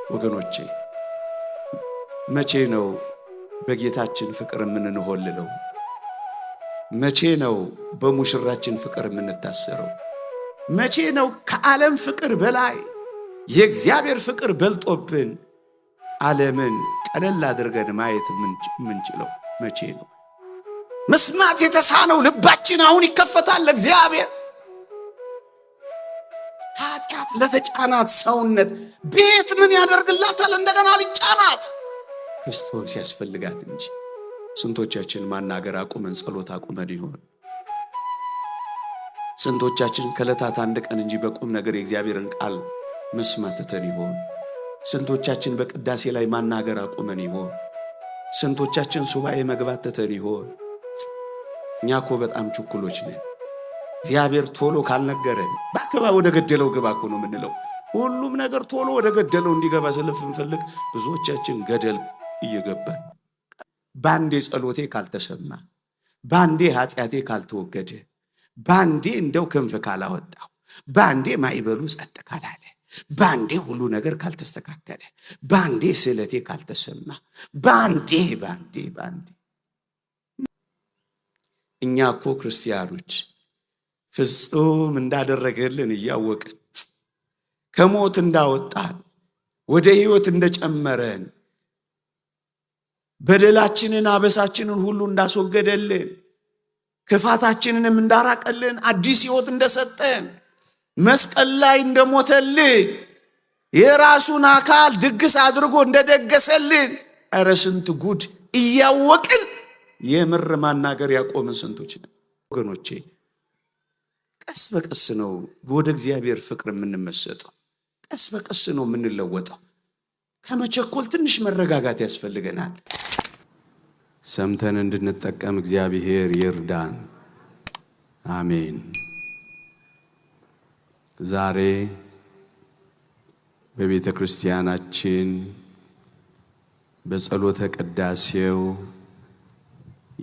ወገኖቼ መቼ ነው በጌታችን ፍቅር የምንንሆልለው? መቼ ነው በሙሽራችን ፍቅር የምንታሰረው? መቼ ነው ከዓለም ፍቅር በላይ የእግዚአብሔር ፍቅር በልጦብን ዓለምን ቀለል አድርገን ማየት የምንችለው? መቼ ነው? መስማት የተሳነው ልባችን አሁን ይከፈታል ለእግዚአብሔር። ኃጢአት ለተጫናት ሰውነት ቤት ምን ያደርግላታል? እንደገና ሊጫናት ክርስቶስ ያስፈልጋት እንጂ። ስንቶቻችን ማናገር አቁመን ጸሎት አቁመን ይሆን? ስንቶቻችን ከዕለታት አንድ ቀን እንጂ በቁም ነገር የእግዚአብሔርን ቃል መስማት ትተን ይሆን? ስንቶቻችን በቅዳሴ ላይ ማናገር አቁመን ይሆን? ስንቶቻችን ሱባኤ መግባት ትተን ይሆን? እኛ እኮ በጣም ችኩሎች ነን። እግዚአብሔር ቶሎ ካልነገረን ባክባ ወደ ገደለው ግባ እኮ ነው የምንለው። ሁሉም ነገር ቶሎ ወደ ገደለው እንዲገባ ስለምንፈልግ ብዙዎቻችን ገደል እየገባን፣ ባንዴ ጸሎቴ ካልተሰማ፣ ባንዴ ኃጢአቴ ካልተወገደ፣ ባንዴ እንደው ክንፍ ካላወጣው፣ ባንዴ ማይበሉ ጸጥ ካላለ፣ ባንዴ ሁሉ ነገር ካልተስተካከለ፣ ባንዴ ስዕለቴ ካልተሰማ፣ ባንዴ እኛ እኮ ክርስቲያኖች ፍጹም እንዳደረገልን እያወቅን ከሞት እንዳወጣን ወደ ሕይወት እንደጨመረን በደላችንን አበሳችንን ሁሉ እንዳስወገደልን ክፋታችንንም እንዳራቀልን አዲስ ሕይወት እንደሰጠን መስቀል ላይ እንደሞተልን የራሱን አካል ድግስ አድርጎ እንደደገሰልን ኧረ ስንት ጉድ እያወቅን የምር ማናገር ያቆምን ስንቶች ነን ወገኖቼ። ቀስ በቀስ ነው ወደ እግዚአብሔር ፍቅር የምንመሰጠው። ቀስ በቀስ ነው የምንለወጠው። ከመቸኮል ትንሽ መረጋጋት ያስፈልገናል። ሰምተን እንድንጠቀም እግዚአብሔር ይርዳን። አሜን። ዛሬ በቤተ ክርስቲያናችን በጸሎተ ቅዳሴው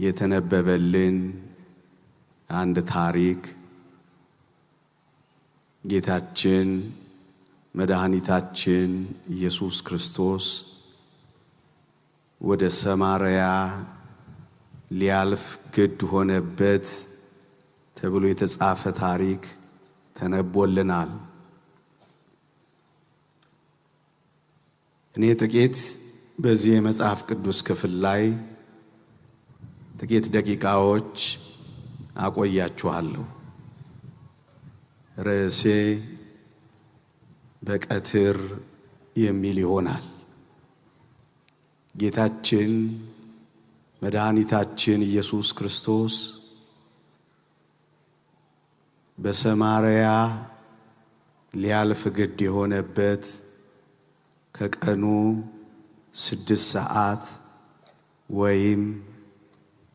የተነበበልን አንድ ታሪክ ጌታችን መድኃኒታችን ኢየሱስ ክርስቶስ ወደ ሰማርያ ሊያልፍ ግድ ሆነበት ተብሎ የተጻፈ ታሪክ ተነቦልናል። እኔ ጥቂት በዚህ የመጽሐፍ ቅዱስ ክፍል ላይ ጥቂት ደቂቃዎች አቆያችኋለሁ። ርዕሴ በቀትር የሚል ይሆናል። ጌታችን መድኃኒታችን ኢየሱስ ክርስቶስ በሰማርያ ሊያልፍ ግድ የሆነበት ከቀኑ 6 ሰዓት ወይም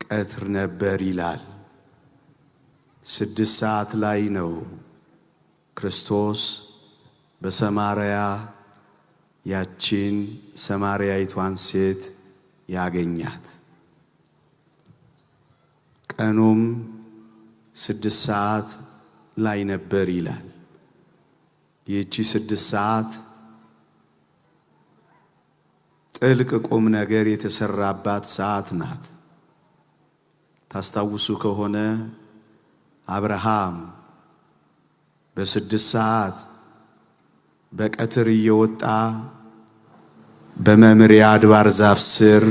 ቀትር ነበር ይላል። 6 ሰዓት ላይ ነው ክርስቶስ በሰማርያ ያቺን ሰማርያይቷን ሴት ያገኛት። ቀኑም 6 ሰዓት ላይ ነበር ይላል። ይህቺ 6 ሰዓት ጥልቅ ቁም ነገር የተሰራባት ሰዓት ናት። ታስታውሱ ከሆነ አብርሃም በ6 ሰዓት በቀትር እየወጣ በመምሪያ አድባር ዛፍ ስር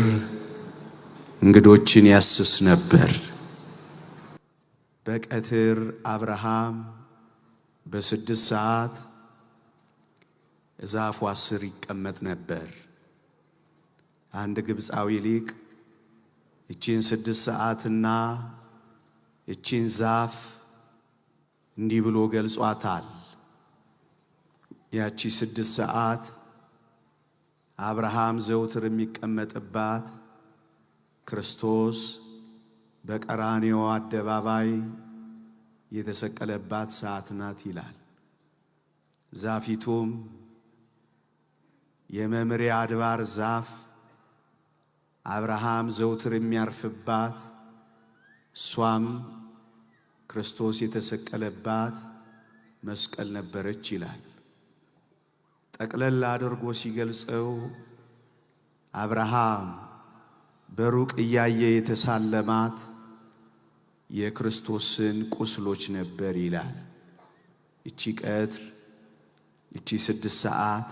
እንግዶችን ያስስ ነበር። በቀትር አብርሃም በ6 ሰዓት ዛፏ ስር ይቀመጥ ነበር። አንድ ግብፃዊ ሊቅ እቺን 6 ሰዓትና እቺን ዛፍ እንዲህ ብሎ ገልጿታል። ያቺ 6 ሰዓት አብርሃም ዘውትር የሚቀመጥባት ክርስቶስ በቀራንዮ አደባባይ የተሰቀለባት ሰዓት ናት ይላል። ዛፊቱም የመምሪያ አድባር ዛፍ አብርሃም ዘውትር የሚያርፍባት፣ እሷም ክርስቶስ የተሰቀለባት መስቀል ነበረች ይላል። ጠቅለል አድርጎ ሲገልጸው አብርሃም በሩቅ እያየ የተሳለማት የክርስቶስን ቁስሎች ነበር ይላል። እቺ ቀትር እቺ 6 ሰዓት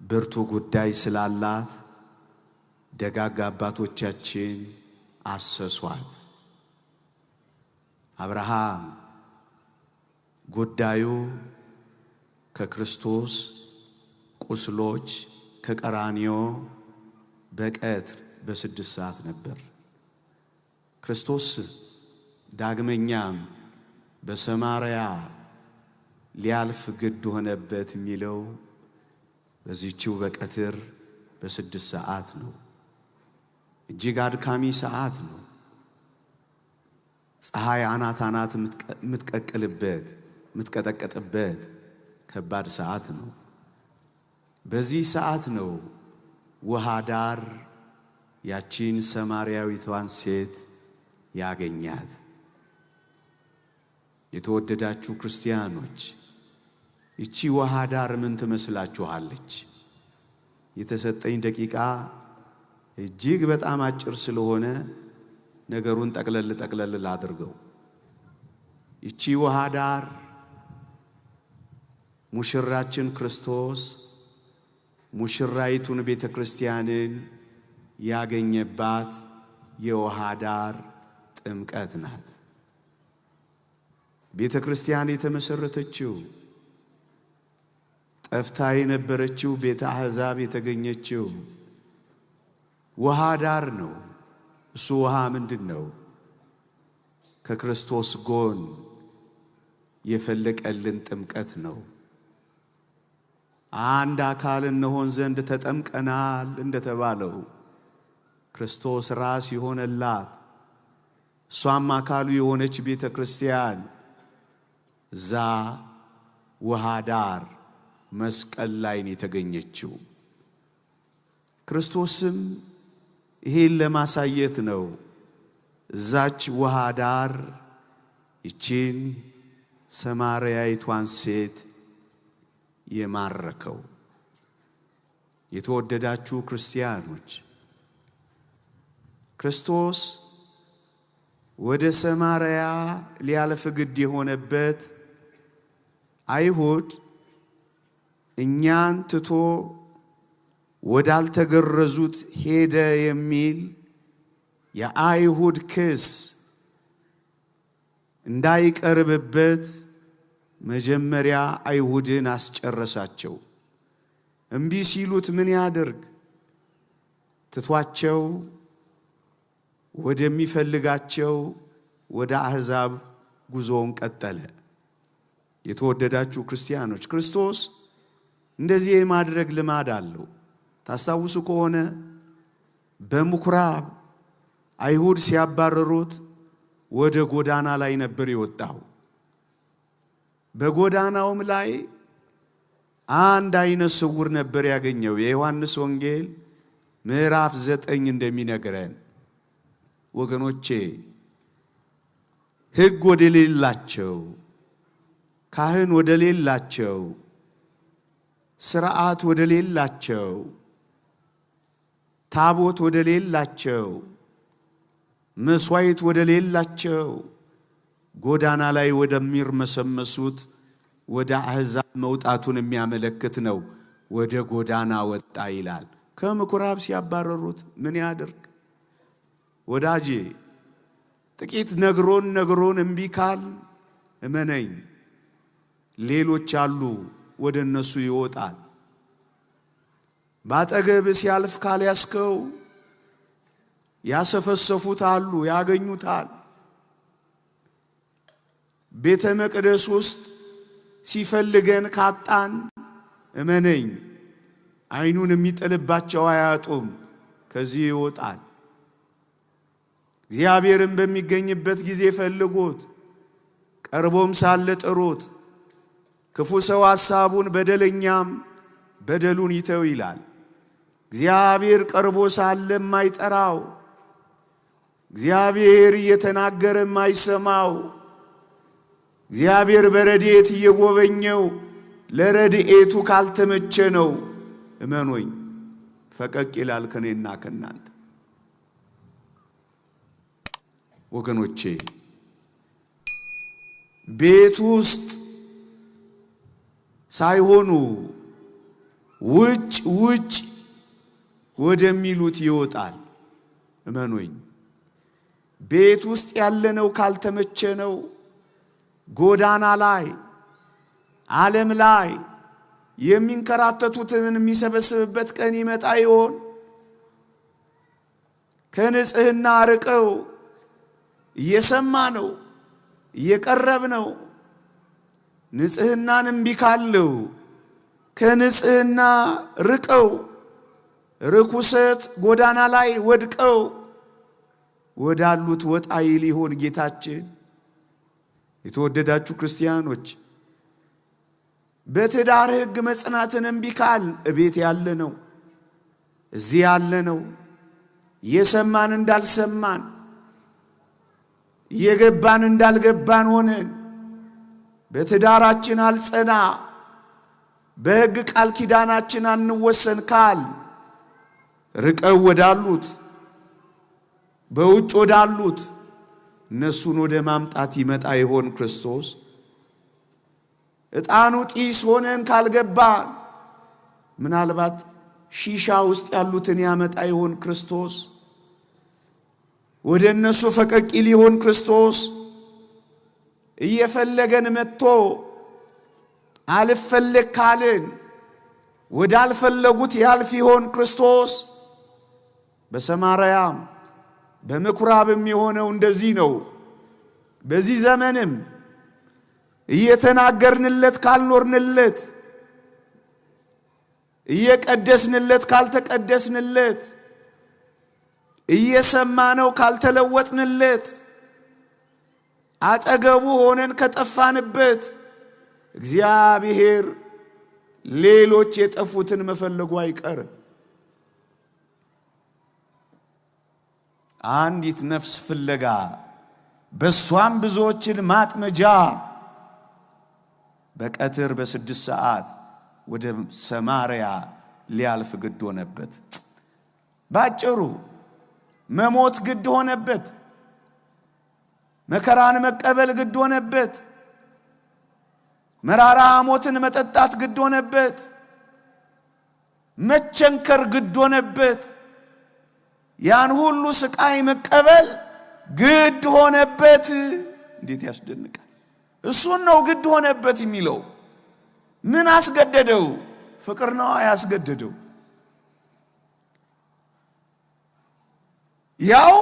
ብርቱ ጉዳይ ስላላት ደጋግ አባቶቻችን አሰሷት። አብርሃም ጉዳዩ ከክርስቶስ ቁስሎች ከቀራንዮ በቀትር በ6 ሰዓት ነበር። ክርስቶስ ዳግመኛም በሰማርያ ሊያልፍ ግድ ሆነበት የሚለው በዚህችው በቀትር በ6 ሰዓት ነው። እጅግ አድካሚ ሰዓት ነው። ፀሐይ አናት የምትቀቅልበት የምትቀጠቀጥበት ከባድ ሰዓት ነው። በዚህ ሰዓት ነው ውሃ ዳር ያቺን ሰማርያዊቷን ሴት ያገኛት። የተወደዳችሁ ክርስቲያኖች እቺ ውሃ ዳር ምን ትመስላችኋለች? የተሰጠኝ ደቂቃ እጅግ በጣም አጭር ስለሆነ ነገሩን ጠቅለል ላድርገው። እቺ ውሃ ዳር ሙሽራችን ክርስቶስ ሙሽራይቱን ቤተ ክርስቲያንን ያገኘባት የውሃ ዳር ጥምቀት ናት። ቤተ ክርስቲያን የተመሰረተችው ጠፍታ የነበረችው ቤተ አሕዛብ የተገኘችው ውሃ ዳር ነው። እሱ ውሃ ምንድነው? ከክርስቶስ ጎን የፈለቀልን ጥምቀት ነው። አንድ አካል እንሆን ዘንድ ተጠምቀናል እንደተባለው ክርስቶስ ራስ የሆነላት እሷም አካሉ የሆነች ቤተ ክርስቲያን እዛ ውሃ ዳር መስቀል ላይ የተገኘችው። ክርስቶስም ይሄን ለማሳየት ነው እዛች ውሃ ዳር ይቺን ሰማርያዊቷን ሴት የማረከው። የተወደዳችሁ ክርስቲያኖች ክርስቶስ ወደ ሰማርያ ሊያልፍ ግድ የሆነበት አይሁድ እኛን ትቶ ወዳልተገረዙት ሄደ የሚል የአይሁድ ክስ እንዳይቀርብበት መጀመሪያ አይሁድን አስጨረሳቸው። እምቢ ሲሉት ምን ያደርግ? ትቷቸው ወደሚፈልጋቸው ወደ አሕዛብ ጉዞውን ቀጠለ። የተወደዳችሁ ክርስቲያኖች ክርስቶስ እንደዚህ የማድረግ ልማድ አለው። ታስታውሱ ከሆነ በምኩራብ አይሁድ ሲያባረሩት ወደ ጎዳና ላይ ነበር የወጣው። በጎዳናውም ላይ አንድ አይነ ስውር ነበር ያገኘው። የዮሐንስ ወንጌል ምዕራፍ 9 እንደሚነግረን ወገኖቼ ሕግ ወደሌላቸው ካህን ወደሌላቸው ሥርዓት ወደሌላቸው ታቦት ወደሌላቸው መስዋዕት ወደሌላቸው ጎዳና ላይ ወደሚርመሰመሱት ወደ አሕዛብ መውጣቱን የሚያመለክት ነው። ወደ ጎዳና ወጣ ይላል። ከምኩራብ ሲያባረሩት ምን ያደርግ? ወዳጄ ጥቂት ነግሮን እምቢ ካል እመነኝ ሌሎች አሉ ወደ እነሱ ይወጣል። ባጠገብ ሲያልፍ ካልያስከው ያሰፈሰፉት አሉ ያገኙታል። ቤተ መቅደስ ውስጥ ሲፈልገን ካጣን እመነኝ አይኑን የሚጥልባቸው አያጡም፣ ከዚህ ይወጣል። እግዚአብሔርን በሚገኝበት ጊዜ ፈልጉት፣ ቀርቦም ሳለ ጥሩት። ክፉ ሰው ሐሳቡን በደለኛም በደሉን ይተው ይላል። እግዚአብሔር ቀርቦ ሳለ የማይጠራው እግዚአብሔር እየተናገረ የማይሰማው እግዚአብሔር በረድኤት እየጎበኘው ለረድኤቱ ካልተመቸ ነው እመኖኝ ፈቀቅ ይላል ከኔና ከናንተ። ወገኖቼ ቤት ውስጥ ሳይሆኑ ውጭ ወደሚሉት ይወጣል። እመኖኝ ቤት ውስጥ ያለነው ካልተመቸነው ጎዳና ላይ ዓለም ላይ የሚንከራተቱትን የሚሰበስብበት ቀን ይመጣ ይሆን? ከንጽህና ርቀው እየሰማ ነው እየቀረብ ነው ንጽህናንም ቢካለው ከንጽህና ርቀው ርኩሰት ጎዳና ላይ ወድቀው ወዳሉት ወጣ ይል ይሆን ጌታችን? የተወደዳችሁ ክርስቲያኖች በትዳር ሕግ መጽናትንም ቢካል እቤት ያለ ነው እዚህ ያለ ነው የሰማን እንዳልሰማን የገባን እንዳልገባን ሆነን በትዳራችን አልጸና በሕግ ቃል ኪዳናችን አንወሰን ካል ርቀው ወዳሉት በውጭ ወዳሉት እነሱን ወደ ማምጣት ይመጣ ይሆን ክርስቶስ? እጣኑ ጢስ ሆነን ካልገባን ምናልባት ሺሻ ውስጥ ያሉትን ያመጣ ይሆን ክርስቶስ? ወደ እነሱ ፈቀቅ ሊሆን ክርስቶስ? እየፈለገን መጥቶ አልፈለግ ካልን ወዳልፈለጉት ያልፍ ይሆን ክርስቶስ? በሰማርያም በምኩራብም የሆነው እንደዚህ ነው። በዚህ ዘመንም እየተናገርንለት ካልኖርንለት እየቀደስንለት ካልተቀደስንለት እየሰማነው ካልተለወጥንለት አጠገቡ ሆነን ከጠፋንበት እግዚአብሔር ሌሎች የጠፉትን መፈለጉ አይቀርም። አንዲት ነፍስ ፍለጋ በሷም ብዙዎችን ማጥመጃ በቀትር በ6 ሰዓት ወደ ሰማርያ ሊያልፍ ግድ ሆነበት። ባጭሩ መሞት ግድ ሆነበት። መከራን መቀበል ግድ ሆነበት። መራራ ሞትን መጠጣት ግድ ሆነበት። መቸንከር ግድ ሆነበት። ያን ሁሉ ስቃይ መቀበል ግድ ሆነበት። እንዴት ያስደንቃል! እሱን ነው ግድ ሆነበት የሚለው። ምን አስገደደው? ፍቅር ነው ያስገደደው። ያው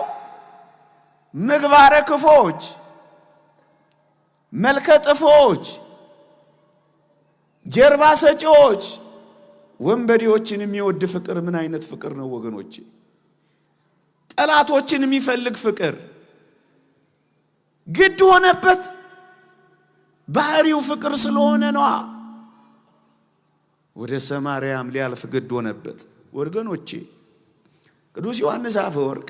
ምግባረ ክፎች መልከ ጥፎች ጀርባ ሰጪዎች ወንበዴዎችን የሚወድ ፍቅር ምን አይነት ፍቅር ነው ወገኖቼ? ጠላቶችን የሚፈልግ ፍቅር ግድ ሆነበት። ባህሪው ፍቅር ስለሆነ ነው። ወደ ሰማርያም ሊያልፍ ግድ ሆነበት። ወገኖቼ ቅዱስ ዮሐንስ አፈወርቅ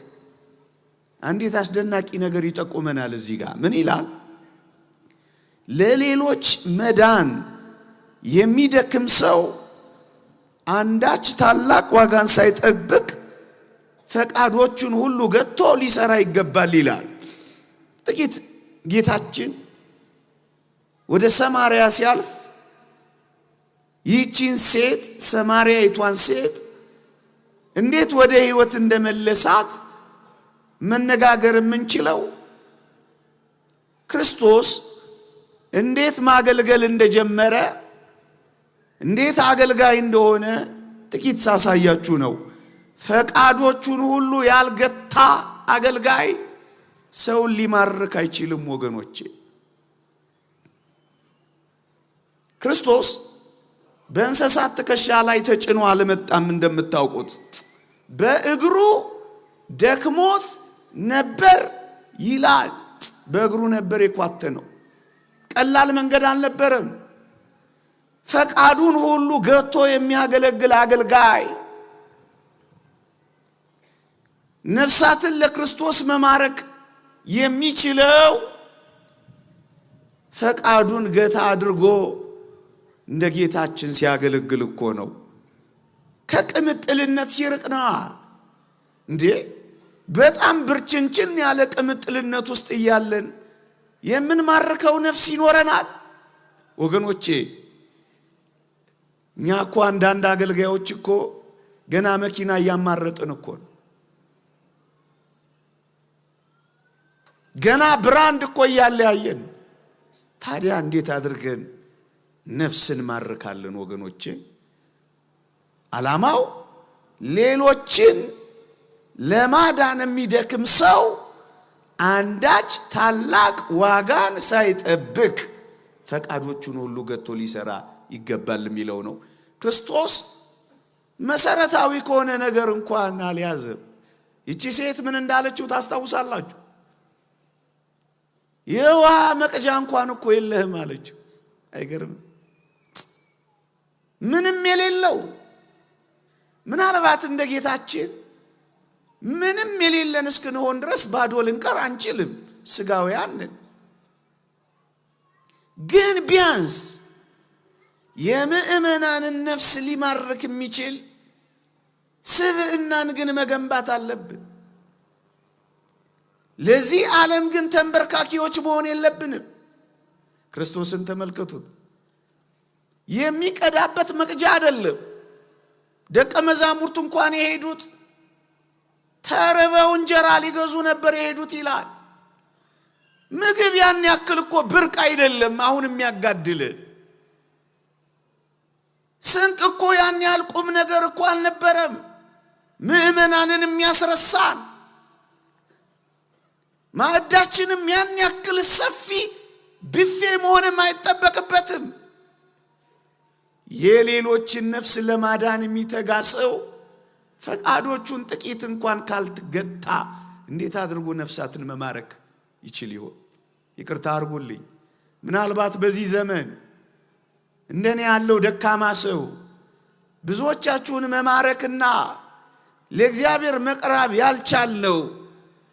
አንዲት አስደናቂ ነገር ይጠቁመናል። እዚህ ጋር ምን ይላል? ለሌሎች መዳን የሚደክም ሰው አንዳች ታላቅ ዋጋን ሳይጠብቅ ፈቃዶቹን ሁሉ ገጥቶ ሊሰራ ይገባል ይላል። ጥቂት ጌታችን ወደ ሰማርያ ሲያልፍ ይህችን ሴት ሰማርያይቷን ሴት እንዴት ወደ ሕይወት እንደመለሳት መነጋገር የምንችለው ክርስቶስ እንዴት ማገልገል እንደጀመረ እንዴት አገልጋይ እንደሆነ ጥቂት ሳሳያችሁ ነው። ፈቃዶቹን ሁሉ ያልገታ አገልጋይ ሰውን ሊማርክ አይችልም ወገኖቼ። ክርስቶስ በእንስሳት ትከሻ ላይ ተጭኖ አልመጣም። እንደምታውቁት በእግሩ ደክሞት ነበር ይላል። በእግሩ ነበር የኳተነው። ቀላል መንገድ አልነበረም። ፈቃዱን ሁሉ ገቶ የሚያገለግል አገልጋይ ነፍሳትን ለክርስቶስ መማረክ የሚችለው ፈቃዱን ገታ አድርጎ እንደ ጌታችን ሲያገለግል እኮ ነው። ከቅምጥልነት ሲርቅና እንዴ በጣም ብርችንችን ያለ ቅምጥልነት ውስጥ እያለን የምንማርከው ነፍስ ይኖረናል ወገኖቼ። እኛ እኮ አንዳንድ አገልጋዮች እኮ ገና መኪና ያማረጥን እኮ ገና ብራንድ እኮ ያያየን። ታዲያ እንዴት አድርገን ነፍስን ማርካለን ወገኖቼ? ዓላማው ሌሎችን ለማዳን የሚደክም ሰው አንዳች ታላቅ ዋጋን ሳይጠብቅ ፈቃዶቹን ሁሉ ገቶ ሊሰራ ይገባል የሚለው ነው። ክርስቶስ መሰረታዊ ከሆነ ነገር እንኳን አልያዘም። እቺ ሴት ምን እንዳለችው ታስታውሳላችሁ? የውሃ መቅጃ እንኳን እኮ የለህም አለችው። አይገርም? ምንም የሌለው ምናልባት እንደ ጌታችን ምንም የሌለን እስክንሆን ድረስ ባዶ ልንቀር አንችልም፣ ስጋውያን ነን። ግን ቢያንስ የምእመናንን ነፍስ ሊማርክ የሚችል ስብዕናን ግን መገንባት አለብን። ለዚህ ዓለም ግን ተንበርካኪዎች መሆን የለብንም። ክርስቶስን ተመልከቱት። የሚቀዳበት መቅጃ አይደለም። ደቀ መዛሙርቱ እንኳን የሄዱት ተርበው እንጀራ ሊገዙ ነበር የሄዱት ይላል። ምግብ ያን ያክል እኮ ብርቅ አይደለም። አሁን የሚያጋድል ስንቅ እኮ ያን ያህል ቁም ነገር እኮ አልነበረም። ምእመናንን የሚያስረሳን ማዕዳችንም ያን ያክል ሰፊ ቢፌ መሆንም አይጠበቅበትም። የሌሎችን ነፍስ ለማዳን የሚተጋ ሰው ፈቃዶቹን ጥቂት እንኳን ካልተገታ እንዴት አድርጎ ነፍሳትን መማረክ ይችል ይሆን? ይቅርታ አድርጉልኝ። ምናልባት በዚህ ዘመን እንደኔ ያለው ደካማ ሰው ብዙዎቻችሁን መማረክና ለእግዚአብሔር መቅረብ ያልቻልነው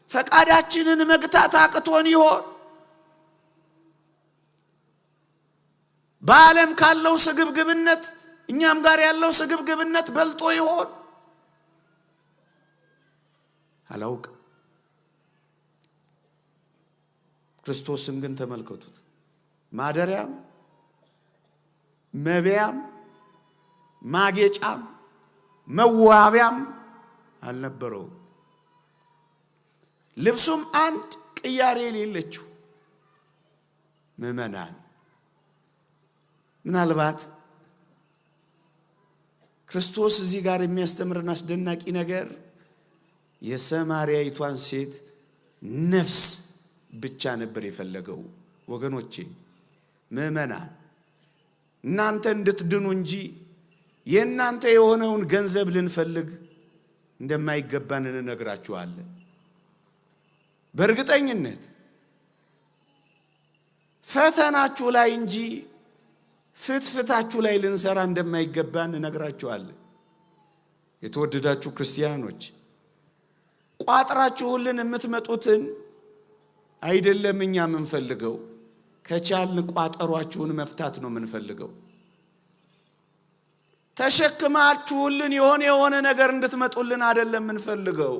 ፈቃዳችንን መግታት አቅቶን ይሆን? በዓለም ካለው ስግብግብነት እኛም ጋር ያለው ስግብግብነት በልጦ ይሆን? አላውቅም። ክርስቶስን ግን ተመልከቱት። ማደሪያም መብያም ማጌጫም መዋቢያም አልነበረውም። ልብሱም አንድ ቅያሬ የሌለችው። ምእመናን ምናልባት ክርስቶስ እዚህ ጋር የሚያስተምረን አስደናቂ ነገር የሰማርያይቷን ሴት ነፍስ ብቻ ነበር የፈለገው። ወገኖቼ ምእመናን እናንተ እንድትድኑ እንጂ የእናንተ የሆነውን ገንዘብ ልንፈልግ እንደማይገባን እንነግራችኋለን። በእርግጠኝነት ፈተናችሁ ላይ እንጂ ፍትፍታችሁ ላይ ልንሰራ እንደማይገባን እንነግራችኋለን። የተወደዳችሁ ክርስቲያኖች ቋጥራችሁልን የምትመጡትን አይደለም እኛ የምንፈልገው፣ ከቻልን ቋጠሯችሁን መፍታት ነው የምንፈልገው። ተሸክማችሁልን የሆነ ነገር እንድትመጡልን አይደለም የምንፈልገው።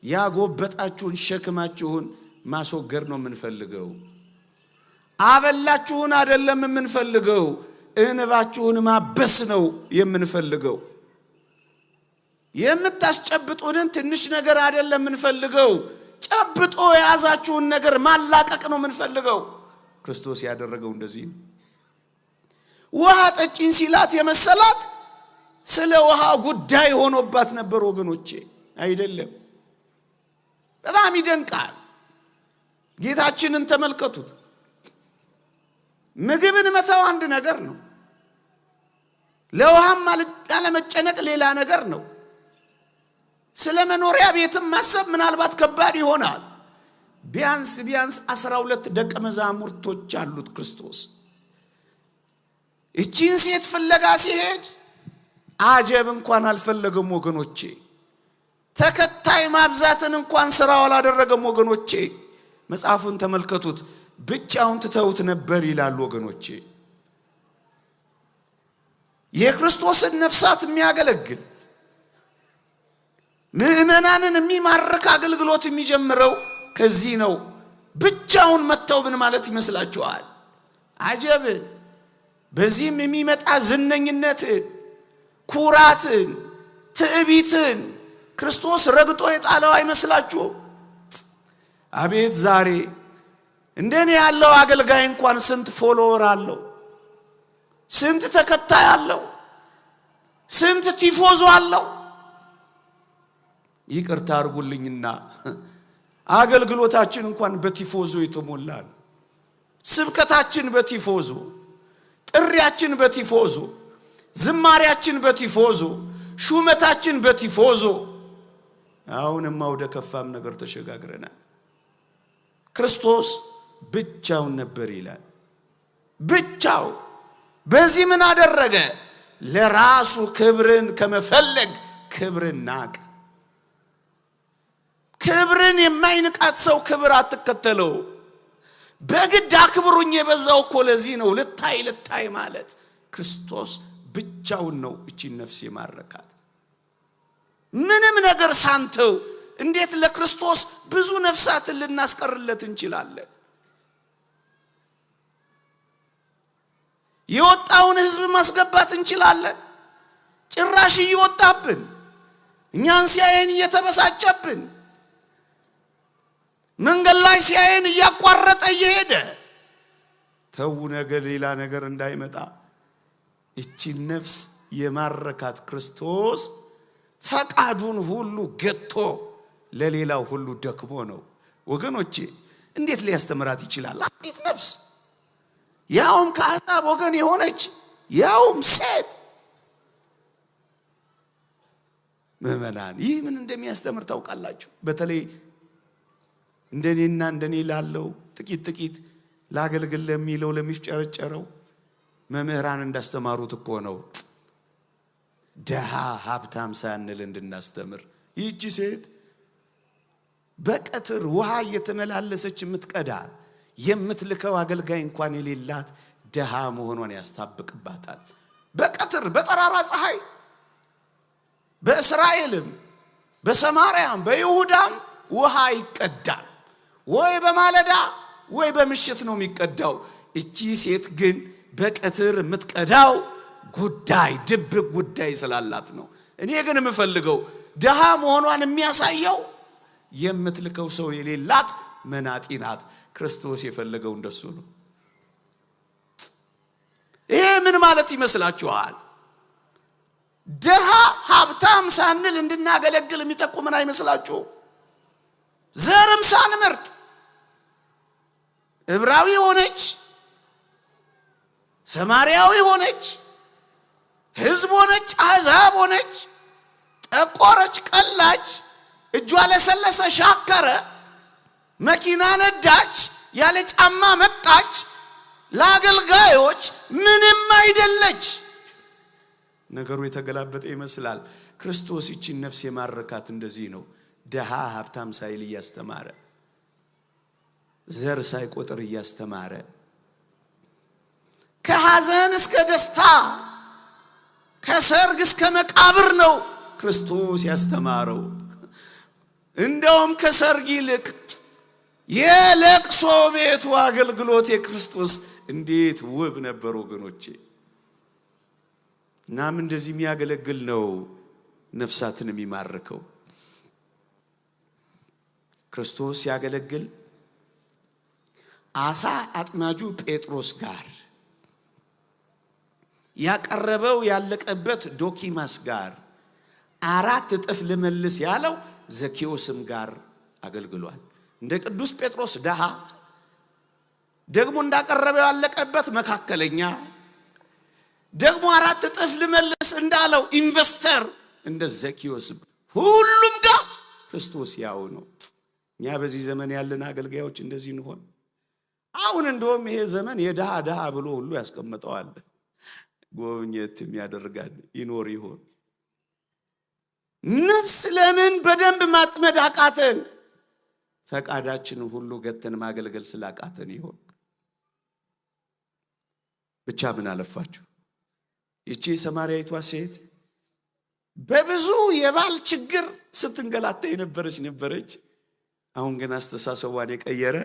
ያጎበጣችሁን ሸክማችሁን ማስወገድ ነው የምንፈልገው። አበላችሁን አይደለም የምንፈልገው፣ እንባችሁን ማበስ ነው የምንፈልገው። የምታስጨብጡንን ትንሽ ነገር አይደለም የምንፈልገው፣ ጨብጦ የያዛችሁን ነገር ማላቀቅ ነው የምንፈልገው። ክርስቶስ ያደረገው እንደዚህ ነው። ውሃ ጠጪን ሲላት የመሰላት ስለ ውሃ ጉዳይ ሆኖባት ነበር ወገኖቼ፣ አይደለም። በጣም ይደንቃል። ጌታችንን ተመልከቱት። ምግብን መተው አንድ ነገር ነው፣ ለውሃም አለመጨነቅ ሌላ ነገር ነው። ስለ መኖሪያ ቤትም ማሰብ ምናልባት ከባድ ይሆናል። ቢያንስ 12 ደቀ መዛሙርቶች አሉት ክርስቶስ። እቺን ሴት ፍለጋ ሲሄድ አጀብ እንኳን አልፈለገም ወገኖቼ። ተከታይ ማብዛትን እንኳን ስራው አላደረገም ወገኖቼ። መጽሐፉን ተመልከቱት። ብቻውን ትተውት ነበር ይላል ወገኖቼ። የክርስቶስን ነፍሳት የሚያገለግል ምእመናንን የሚማርክ አገልግሎት የሚጀምረው ከዚህ ነው። ብቻውን መተው ምን ማለት ይመስላችኋል? አጀብ! በዚህም የሚመጣ ዝነኝነትን፣ ኩራትን፣ ትዕቢትን ክርስቶስ ረግጦ የጣለው አይመስላችሁ? አቤት ዛሬ እንደኔ ያለው አገልጋይ እንኳን ስንት ፎሎወር አለው፣ ስንት ተከታይ አለው፣ ስንት ቲፎዞ አለው። ይቅርታ አድርጉልኝና አገልግሎታችን እንኳን በቲፎዞ የተሞላል። ስብከታችን በቲፎዞ፣ ጥሪያችን በቲፎዞ፣ ዝማሪያችን በቲፎዞ፣ ሹመታችን በቲፎዞ። አሁንማ ወደ ከፋም ነገር ተሸጋግረናል። ክርስቶስ ብቻውን ነበር ይላል። ብቻው። በዚህ ምን አደረገ? ለራሱ ክብርን ከመፈለግ ክብርን ናቅ። ክብርን የማይንቃት ሰው ክብር አትከተለው። በግድ አክብሩኝ የበዛው እኮ ለዚህ ነው። ልታይ ማለት ክርስቶስ ብቻውን ነው እቺን ነፍስ የማረካት። ምንም ነገር ሳንተው እንዴት ለክርስቶስ ብዙ ነፍሳትን ልናስቀርለት እንችላለን? የወጣውን ህዝብ ማስገባት እንችላለን። ጭራሽ እየወጣብን እኛን ሲያየን እየተበሳጨብን መንገድ ላይ ሲያየን እያቋረጠ እየሄደ ተው ነገር ሌላ ነገር እንዳይመጣ እቺ ነፍስ የማረካት ክርስቶስ ፈቃዱን ሁሉ ገጥቶ ለሌላው ሁሉ ደክሞ ነው። ወገኖቼ እንዴት ሊያስተምራት ይችላል? አንዲት ነፍስ ያውም ከአሕዛብ ወገን የሆነች ያውም ሴት። ምእመናን ይህ ምን እንደሚያስተምር ታውቃላችሁ? በተለይ እንደኔና እንደኔ ላለው ጥቂት ላገልግል ለሚለው ለሚፍጨረጨረው መምህራን እንዳስተማሩት እኮ ነው። ደሃ ሀብታም ሳንል እንድናስተምር። ይህች ሴት በቀትር ውሃ እየተመላለሰች የምትቀዳ የምትልከው አገልጋይ እንኳን የሌላት ደሃ መሆኗን ያስታብቅባታል። በቀትር በጠራራ ፀሐይ በእስራኤልም በሰማርያም በይሁዳም ውሃ ይቀዳል። ወይ በማለዳ ወይ በምሽት ነው የሚቀዳው። እቺ ሴት ግን በቀትር የምትቀዳው ጉዳይ ድብቅ ጉዳይ ስላላት ነው። እኔ ግን የምፈልገው ደሃ መሆኗን የሚያሳየው የምትልከው ሰው የሌላት መናጢ ናት። ክርስቶስ የፈለገው እንደሱ ነው። ይሄ ምን ማለት ይመስላችኋል? ደሃ ሀብታም ሳንል እንድናገለግል የሚጠቁመን አይመስላችሁ? ዘርም ሳንመርጥ ዕብራዊ ሆነች፣ ሰማርያዊ ሆነች፣ ሕዝብ ሆነች፣ አሕዛብ ሆነች፣ ጠቆረች፣ ቀላች፣ እጇ ለሰለሰ ሻከረ፣ መኪና ነዳች፣ ያለ ጫማ መጣች፣ ለአገልጋዮች ምንም አይደለች። ነገሩ የተገላበጠ ይመስላል። ክርስቶስ ይችን ነፍስ የማረካት እንደዚህ ነው። ደሃ ሀብታም ሳይል እያስተማረ፣ ዘር ሳይቆጥር እያስተማረ፣ ከሐዘን እስከ ደስታ ከሰርግ እስከ መቃብር ነው ክርስቶስ ያስተማረው። እንደውም ከሰርግ ይልቅ የለቅሶ ቤቱ አገልግሎት የክርስቶስ እንዴት ውብ ነበር ወገኖቼ። እናም እንደዚህ የሚያገለግል ነው ነፍሳትን የሚማርከው። ክርስቶስ ሲያገለግል አሳ አጥማጁ ጴጥሮስ ጋር ያቀረበው ያለቀበት ዶኪማስ ጋር 4 እጥፍ ልመልስ ያለው ዘኬዎስም ጋር አገልግሏል። እንደ ቅዱስ ጴጥሮስ ደሃ ደግሞ እንዳቀረበው ያለቀበት መካከለኛ ደግሞ 4 እጥፍ ልመልስ እንዳለው ኢንቨስተር እንደ ዘኬዎስም ሁሉም ጋር ክርስቶስ ያው ነው። እኛ በዚህ ዘመን ያለን አገልጋዮች እንደዚህ እንሆን? አሁን እንደውም ይሄ ዘመን የደሃ ደሃ ብሎ ሁሉ ያስቀምጠዋል። ጎብኘት የሚያደርጋል ይኖር ይሆን? ነፍስ ለምን በደንብ ማጥመድ አቃተን? ፈቃዳችን ሁሉ ገተን ማገልገል ስላቃተን ይሆን? ብቻ ምን አለፋችሁ ይቺ ሰማርያዊቷ ሴት በብዙ የባል ችግር ስትንገላታ ነበረች። አሁን ግን አስተሳሰቧን የቀየረ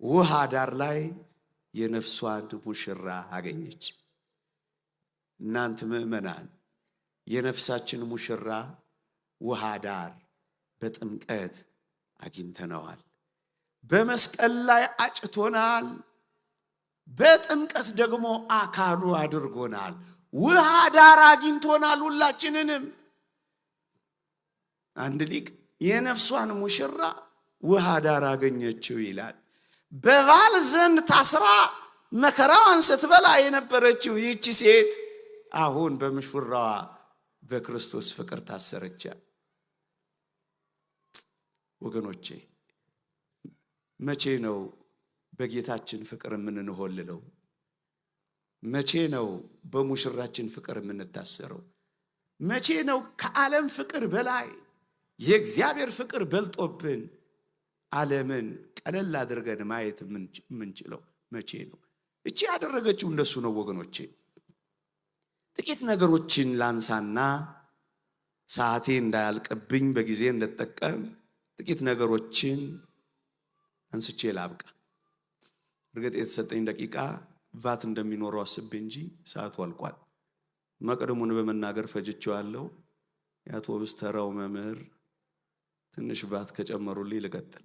ውሃ ዳር ላይ የነፍሷን ሙሽራ አገኘች። እናንተ ምእመናን የነፍሳችን ሙሽራ ውሃ ዳር በጥምቀት አግኝተነዋል። በመስቀል ላይ አጭቶናል። በጥምቀት ደግሞ አካሉ አድርጎናል። ውሃ ዳር አግኝቶናል ሁላችንንም። አንድ ሊቅ የነፍሷን ሙሽራ ውሃ ዳር አገኘችው ይላል። በባል ዘንድ ታስራ መከራዋን ስትበላ የነበረችው ይህች ሴት አሁን በሙሽራዋ በክርስቶስ ፍቅር ታሰረች። ወገኖቼ መቼ ነው በጌታችን ፍቅር የምንሆልለው? መቼ ነው በሙሽራችን ፍቅር የምንታሰረው? መቼ ነው ከዓለም ፍቅር በላይ የእግዚአብሔር ፍቅር በልጦብን ዓለምን ቀለል አድርገን ማየት የምንችለው መቼ ነው? እቺ ያደረገችው እንደሱ ነው ወገኖቼ። ጥቂት ነገሮችን ላንሳና ሰዓቴ እንዳያልቅብኝ በጊዜ እንድጠቀም ጥቂት ነገሮችን አንስቼ ላብቃ። እርግጥ የተሰጠኝ ደቂቃ ቫት እንደሚኖረው አስቤ እንጂ ሰዓቱ አልቋል። መቅደሙን በመናገር ፈጅቼዋለሁ። የአውቶቡስ ተራው መምህር ትንሽ ቫት ከጨመሩልኝ ልቀጥል።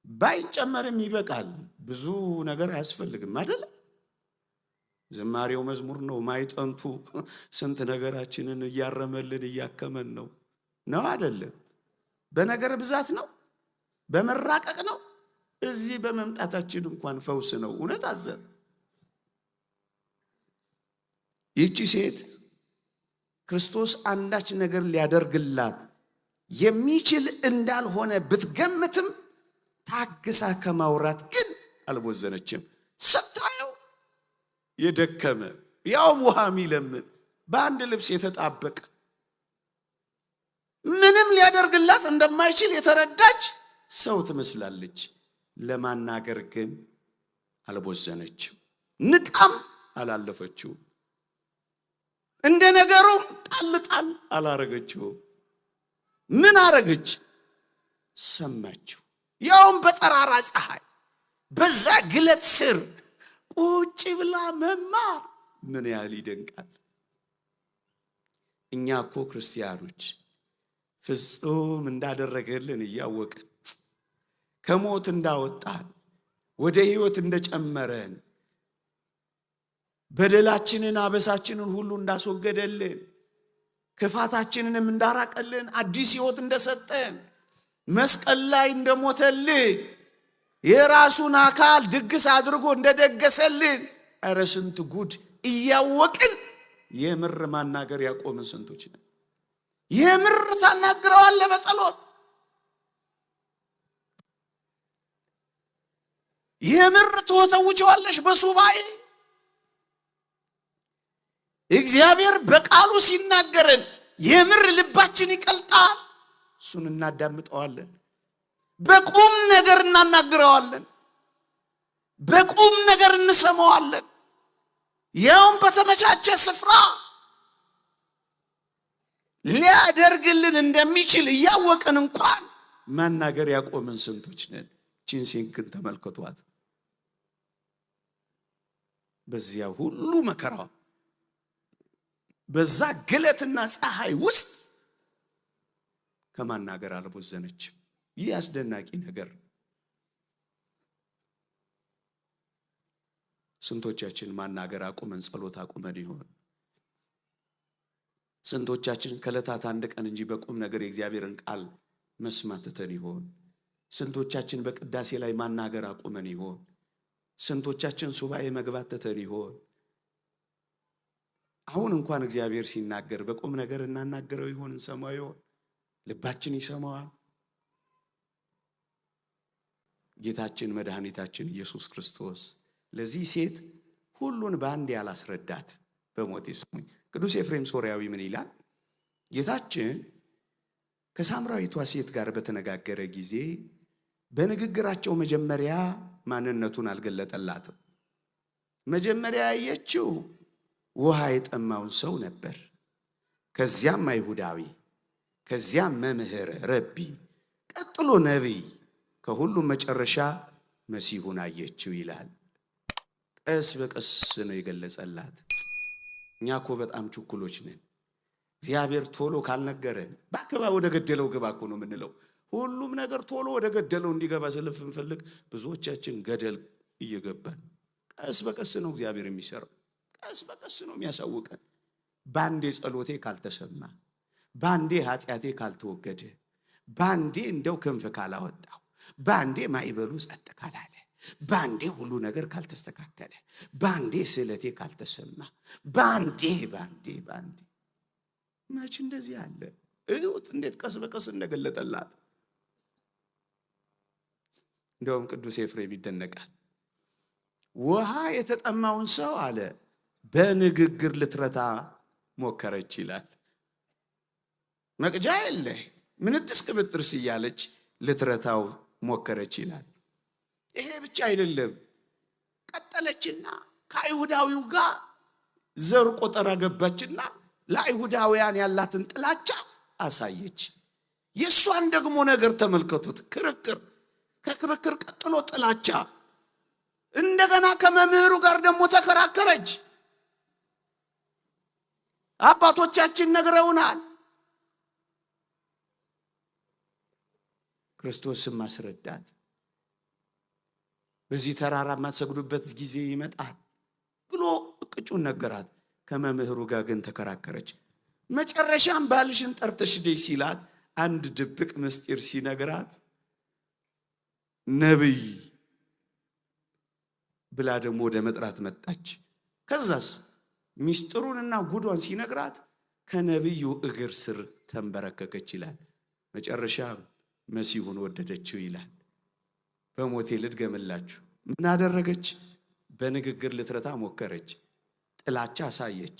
ባይጨመርም ይበቃል። ብዙ ነገር አያስፈልግም አይደል? ዝማሬው መዝሙር ነው። ማይጠንቱ ስንት ነገራችንን እያረመልን እያከመን ነው አይደለም? በነገር ብዛት ነው፣ በመራቀቅ ነው። እዚህ በመምጣታችን እንኳን ፈውስ ነው። እውነት አዘን ይህቺ ሴት ክርስቶስ አንዳች ነገር ሊያደርግላት የሚችል እንዳልሆነ ብትገምትም ታግሳ ከማውራት ግን አልቦዘነችም። ስታየው የደከመ ያውም ውሃ የሚለምን በአንድ ልብስ የተጣበቀ ምንም ሊያደርግላት እንደማይችል የተረዳች ሰው ትመስላለች። ለማናገር ግን አልቦዘነችም። ንቃም አላለፈችው። እንደ ነገሩም ጣልጣል አላረገችው። ምን አረገች? ሰማችው። ያውም በጠራራ ፀሐይ በዛ ግለት ስር ቁጭ ብላ መማር ምን ያህል ይደንቃል። እኛ እኮ ክርስቲያኖች ፍጹም እንዳደረገልን እያወቅን ከሞት እንዳወጣን ወደ ሕይወት እንደጨመረን በደላችንን አበሳችንን ሁሉ እንዳስወገደልን ክፋታችንንም እንዳራቀልን አዲስ ሕይወት እንደሰጠን መስቀል ላይ እንደሞተልን የራሱን አካል ድግስ አድርጎ እንደደገሰልን ኧረ ስንት ጉድ እያወቅን የምር ማናገር ያቆምን ስንቶች ነን። የምር ታናግረዋለህ በጸሎት፣ የምር ትወተውቸዋለሽ በሱባኤ። እግዚአብሔር በቃሉ ሲናገረን የምር ልባችን ይቀልጣል። እሱን እናዳምጠዋለን። በቁም ነገር እናናግረዋለን። በቁም ነገር እንሰማዋለን። ያውም በተመቻቸ ስፍራ ሊያደርግልን እንደሚችል እያወቅን እንኳን ማናገር ያቆምን ስንቶች ነን። ቺንሲንክን ተመልከቷት። በዚያ ሁሉ መከራ በዛ ግለትና ፀሐይ ውስጥ ከማናገር አልቦዘነችም። ይህ አስደናቂ ነገር። ስንቶቻችን ማናገር አቁመን ጸሎት አቁመን ይሆን? ስንቶቻችን ከዕለታት አንድ ቀን እንጂ በቁም ነገር የእግዚአብሔርን ቃል መስማት ትተን ይሆን? ስንቶቻችን በቅዳሴ ላይ ማናገር አቁመን ይሆን? ስንቶቻችን ሱባኤ መግባት ትተን ይሆን? አሁን እንኳን እግዚአብሔር ሲናገር በቁም ነገር እናናገረው ይሆን? እንሰማው ይሆን? ልባችን ይሰማዋል? ጌታችን መድኃኒታችን ኢየሱስ ክርስቶስ ለዚህ ሴት ሁሉን በአንድ ያላስረዳት በሞት ይስሙኝ። ቅዱስ ኤፍሬም ሶርያዊ ምን ይላል? ጌታችን ከሳምራዊቷ ሴት ጋር በተነጋገረ ጊዜ በንግግራቸው መጀመሪያ ማንነቱን አልገለጠላትም። መጀመሪያ ያየችው ውሃ የጠማውን ሰው ነበር። ከዚያም አይሁዳዊ፣ ከዚያም መምህር ረቢ፣ ቀጥሎ ነቢይ፣ ከሁሉም መጨረሻ መሲሁን አየችው ይላል። ቀስ በቀስ ነው የገለጸላት። እኛ እኮ በጣም ችኩሎች ነን። እግዚአብሔር ቶሎ ካልነገረን ባክባ ወደ ገደለው ግባ እኮ ነው የምንለው። ሁሉም ነገር ቶሎ ወደ ገደለው እንዲገባ ስለምንፈልግ ብዙዎቻችን ገደል እየገባን። ቀስ በቀስ ነው እግዚአብሔር የሚሰራው። ቀስ በቀስ ነው የሚያሳውቀን። ባንዴ ጸሎቴ ካልተሰማ፣ ባንዴ ኃጢአቴ ካልተወገደ፣ ባንዴ እንደው ክንፍ ካላወጣው፣ ባንዴ ማይበሉ ጸጥ ካላለ፣ ባንዴ ሁሉ ነገር ካልተስተካከለ፣ ባንዴ ስለቴ ካልተሰማ፣ ባንዴ መች እንደዚህ አለ? እዩት እንዴት ቀስ በቀስ እንደገለጠላት። እንደውም ቅዱስ ኤፍሬም ይደነቃል። ውሃ የተጠማውን ሰው አለ በንግግር ልትረታ ሞከረች ይላል። መቅጃ የለ ምንጥስ ቅብጥርስ እያለች ልትረታው ሞከረች ይላል። ይሄ ብቻ አይደለም፣ ቀጠለችና ከአይሁዳዊው ጋር ዘር ቆጠራ ገባችና ለአይሁዳውያን ያላትን ጥላቻ አሳየች። የሷን ደግሞ ነገር ተመልከቱት። ክርክር፣ ከክርክር ቀጥሎ ጥላቻ። እንደገና ከመምህሩ ጋር ደግሞ ተከራከረች። አባቶቻችን ነግረውናል። ክርስቶስን ማስረዳት በዚህ ተራራ የማትሰግዱበት ጊዜ ይመጣል ብሎ እቅጩን ነገራት። ከመምህሩ ጋር ግን ተከራከረች። መጨረሻም ባልሽን ጠርተሽ ደይ ሲላት አንድ ድብቅ ምስጢር ሲነግራት ነብይ ብላ ደግሞ ወደ መጥራት መጣች። ከዛስ ምስጢሩንና ጉዷን ሲነግራት ከነብዩ እግር ስር ተንበረከከች ይላል። መጨረሻ መሲሁን ወደደችው ይላል። በሞቴ ልድገምላችሁ። ምን አደረገች? በንግግር ልትረታ ሞከረች፣ ጥላቻ አሳየች፣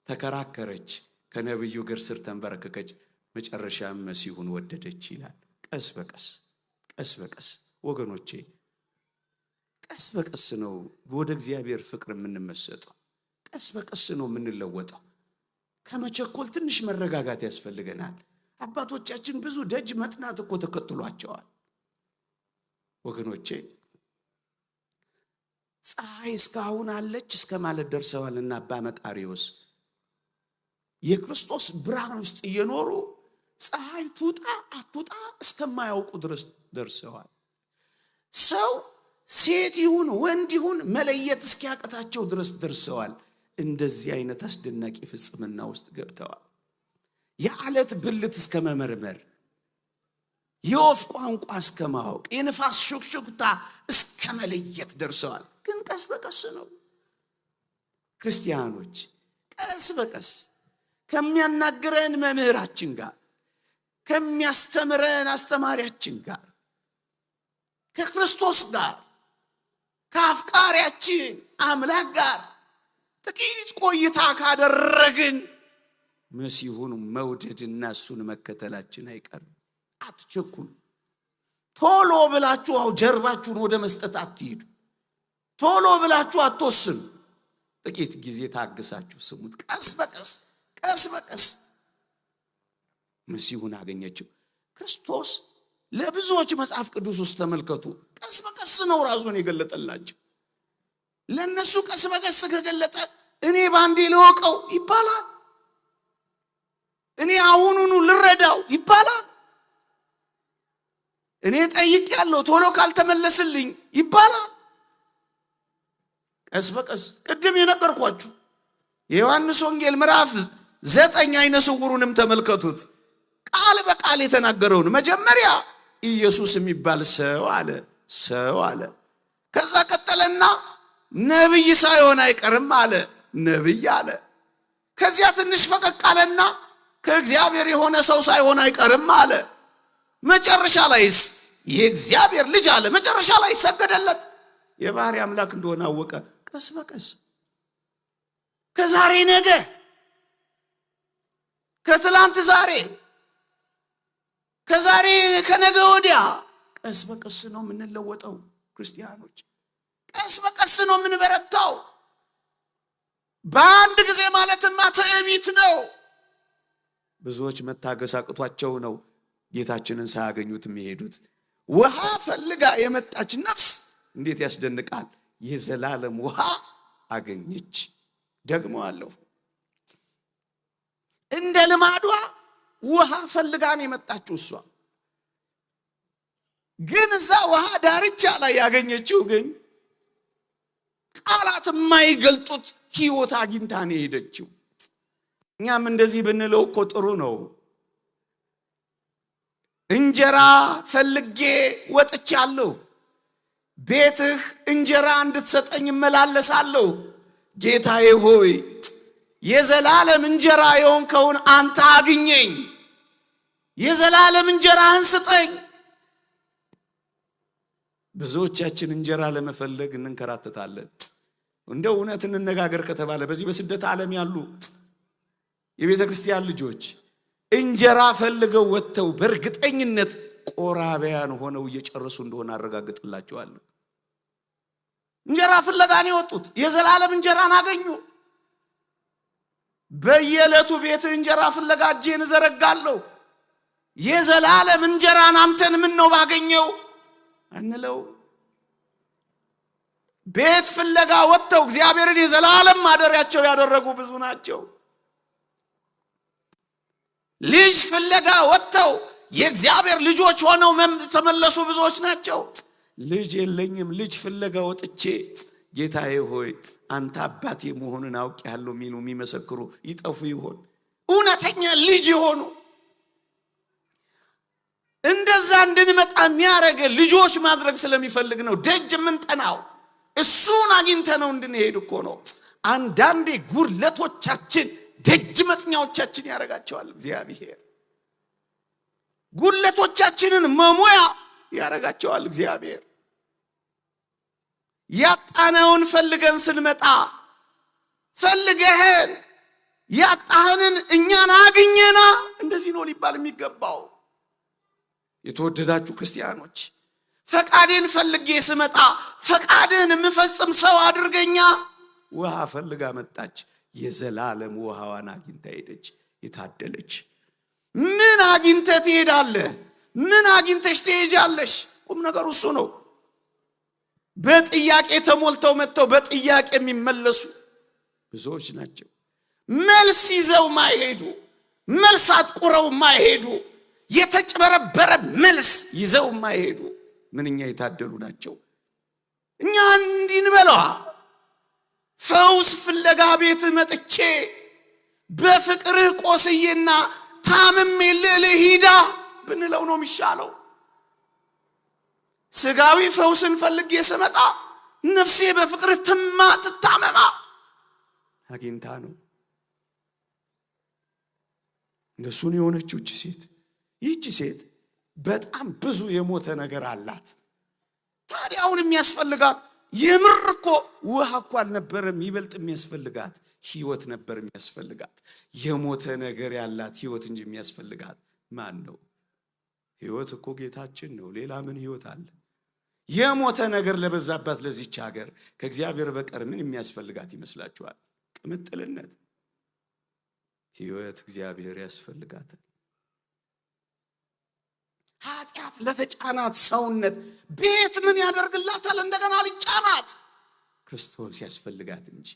ተከራከረች፣ ከነብዩ እግር ስር ተንበረከከች፣ መጨረሻም መሲሁን ወደደች ይላል። ቀስ በቀስ ወገኖቼ፣ ቀስ በቀስ ነው ወደ እግዚአብሔር ፍቅር የምንመሰጠው። ቀስ በቀስ ነው የምንለወጠው። ከመቸኮል ትንሽ መረጋጋት ያስፈልገናል። አባቶቻችን ብዙ ደጅ መጥናት እኮ ተከትሏቸዋል ወገኖቼ። ፀሐይ እስካሁን አለች እስከ ማለት ደርሰዋልና አባ መቃርዮስ የክርስቶስ ብርሃን ውስጥ እየኖሩ ፀሐይ ትውጣ አትውጣ እስከማያውቁ ድረስ ደርሰዋል። ሰው ሴት ይሁን ወንድ ይሁን መለየት እስኪያቀታቸው ድረስ ደርሰዋል። እንደዚህ አይነት አስደናቂ ፍጽምና ውስጥ ገብተዋል። የዓለት ብልት እስከ መመርመር፣ የወፍ ቋንቋ እስከ ማወቅ፣ የንፋስ ሹክሹክታ እስከ መለየት ደርሰዋል። ግን ቀስ በቀስ ነው ክርስቲያኖች፣ ቀስ በቀስ ከሚያናግረን መምህራችን ጋር፣ ከሚያስተምረን አስተማሪያችን ጋር፣ ከክርስቶስ ጋር፣ ከአፍቃሪያችን አምላክ ጋር ጥቂት ቆይታ ካደረግን መሲሁን መውደድና እሱን መከተላችን አይቀርም። አትቸኩሉ። ቶሎ ብላችሁ ጀርባችሁን ወደ መስጠት አትሂዱ። ቶሎ ብላችሁ አትወስኑ። ጥቂት ጊዜ ታግሳችሁ ስሙት። ቀስ በቀስ መሲሁን አገኘችው። ክርስቶስ ለብዙዎች መጽሐፍ ቅዱስ ውስጥ ተመልከቱ፣ ቀስ በቀስ ነው ራሱን የገለጠላቸው። ለነሱ ቀስ በቀስ ከገለጠ እኔ ባንዴ ልወቀው ይባላል። እኔ አሁኑኑ ልረዳው ይባላል። እኔ ጠይቄያለሁ ቶሎ ካልተመለስልኝ ይባላል። ቀስ በቀስ ቅድም የነገርኳችሁ የዮሐንስ ወንጌል ምዕራፍ 9 አይነ ስውሩንም ተመልከቱት። ቃል በቃል የተናገረውን መጀመሪያ ኢየሱስ የሚባል ሰው አለ። ከዛ ቀጠለና ነብይ ሳይሆን አይቀርም አለ፣ ነብይ አለ። ከዚያ ትንሽ ፈቀቅ አለና ከእግዚአብሔር የሆነ ሰው ሳይሆን አይቀርም አለ። መጨረሻ ላይስ የእግዚአብሔር ልጅ አለ። መጨረሻ ላይ ሰገደለት። የባህሪ አምላክ እንደሆነ አወቀ። ቀስ በቀስ ከዛሬ ነገ፣ ከትላንት ዛሬ፣ ከዛሬ ከነገ ወዲያ ቀስ በቀስ ነው የምንለወጠው ክርስቲያኖች። ቀስ በቀስ ነው የምንበረታው። በአንድ ጊዜ ማለትማ ትዕቢት ነው። ብዙዎች መታገስ አቅቷቸው ነው ጌታችንን ሳያገኙት የሚሄዱት። ውሃ ፈልጋ የመጣች ነፍስ እንዴት ያስደንቃል! የዘላለም ውሃ አገኘች። ደግሞ አለው እንደ ልማዷ ውሃ ፈልጋን የመጣችው እሷ ግን እዛ ውሃ ዳርቻ ላይ ያገኘችው ግን ቃላት የማይገልጡት ሕይወት አግኝታ ነው የሄደችው። እኛም እንደዚህ ብንለው እኮ ጥሩ ነው። እንጀራ ፈልጌ ወጥቻለሁ፣ ቤትህ እንጀራ እንድትሰጠኝ እመላለሳለሁ። ጌታዬ ሆይ የዘላለም እንጀራ የሆንከውን አንተ አግኘኝ፣ የዘላለም እንጀራህን ስጠኝ። ብዙዎቻችን እንጀራ ለመፈለግ እንንከራተታለን። እንደው እውነት እንነጋገር ከተባለ በዚህ በስደት ዓለም ያሉ የቤተ ክርስቲያን ልጆች እንጀራ ፈልገው ወጥተው በእርግጠኝነት ቆራቢያን ሆነው እየጨረሱ እንደሆነ አረጋግጥላቸዋለሁ። እንጀራ ፍለጋ ነው የወጡት። የዘላለም እንጀራን አገኙ። በየዕለቱ ቤት እንጀራ ፍለጋ እጄን እዘረጋለሁ። የዘላለም እንጀራን አንተን ምን ነው ባገኘው አንለው። ቤት ፍለጋ ወጥተው እግዚአብሔርን የዘላለም ማደሪያቸው ያደረጉ ብዙ ናቸው። ልጅ ፍለጋ ወጥተው የእግዚአብሔር ልጆች ሆነው ተመለሱ ብዙዎች ናቸው። ልጅ የለኝም ልጅ ፍለጋ ወጥቼ ጌታዬ ሆይ አንተ አባቴ መሆኑን አውቄያለሁ የሚሉ የሚመሰክሩ ይጠፉ ይሆን? እውነተኛ ልጅ ይሆኑ? እንደዛ እንድንመጣ የሚያረገ ልጆች ማድረግ ስለሚፈልግ ነው ደጅ የምንጠናው። እሱን አግኝተነው እንድንሄድ እኮ ነው። አንዳንዴ ጉድለቶቻችን ደጅ መጥኛዎቻችን ያረጋቸዋል እግዚአብሔር። ጉድለቶቻችንን መሙያ ያረጋቸዋል እግዚአብሔር። ያጣነውን ፈልገን ስንመጣ ፈልገህን ያጣህንን እኛን አግኘና እንደዚህ ነው ሊባል የሚገባው። የተወደዳችሁ ክርስቲያኖች ፈቃዴን ፈልጌ ስመጣ ፈቃድህን የምፈጽም ሰው አድርገኛ። ውሃ ፈልጋ መጣች። የዘላለም ውሃዋን አግኝታ ሄደች። የታደለች። ምን አግኝተህ ትሄዳለህ? ምን አግኝተሽ ትሄጃለሽ? ቁም ነገሩ እሱ ነው። በጥያቄ ተሞልተው መጥተው በጥያቄ የሚመለሱ ብዙዎች ናቸው። መልስ ይዘው ማይሄዱ፣ መልስ አጥቁረው ማይሄዱ፣ የተጨበረበረ መልስ ይዘው ማይሄዱ ምንኛ የታደሉ ናቸው። እኛ እንድንበላው ፈውስ ፍለጋ ቤት መጥቼ በፍቅርህ ቆስዬና ታምሜ ልሂዳ ብንለው ነው የሚሻለው። ስጋዊ ፈውስን ፈልጌ ስመጣ ነፍሴ በፍቅርህ ትታመማ አግኝታ ነው። እንደሱ ነው የሆነችው እቺ ሴት። ይህቺ ሴት በጣም ብዙ የሞተ ነገር አላት። ታዲያ አሁን የሚያስፈልጋት የምር እኮ ውሃ እኮ አልነበረም። ይበልጥ የሚያስፈልጋት ህይወት ነበር የሚያስፈልጋት። የሞተ ነገር ያላት ህይወት እንጂ የሚያስፈልጋት ማን ነው? ህይወት እኮ ጌታችን ነው። ሌላ ምን ህይወት አለ? የሞተ ነገር ለበዛባት ለዚች ሀገር ከእግዚአብሔር በቀር ምን የሚያስፈልጋት ይመስላችኋል? ቅምጥልነት። ህይወት እግዚአብሔር ያስፈልጋታል። ኃጢአት ለተጫናት ሰውነት ቤት ምን ያደርግላታል? እንደገና ሊጫናት ክርስቶስ ያስፈልጋት እንጂ።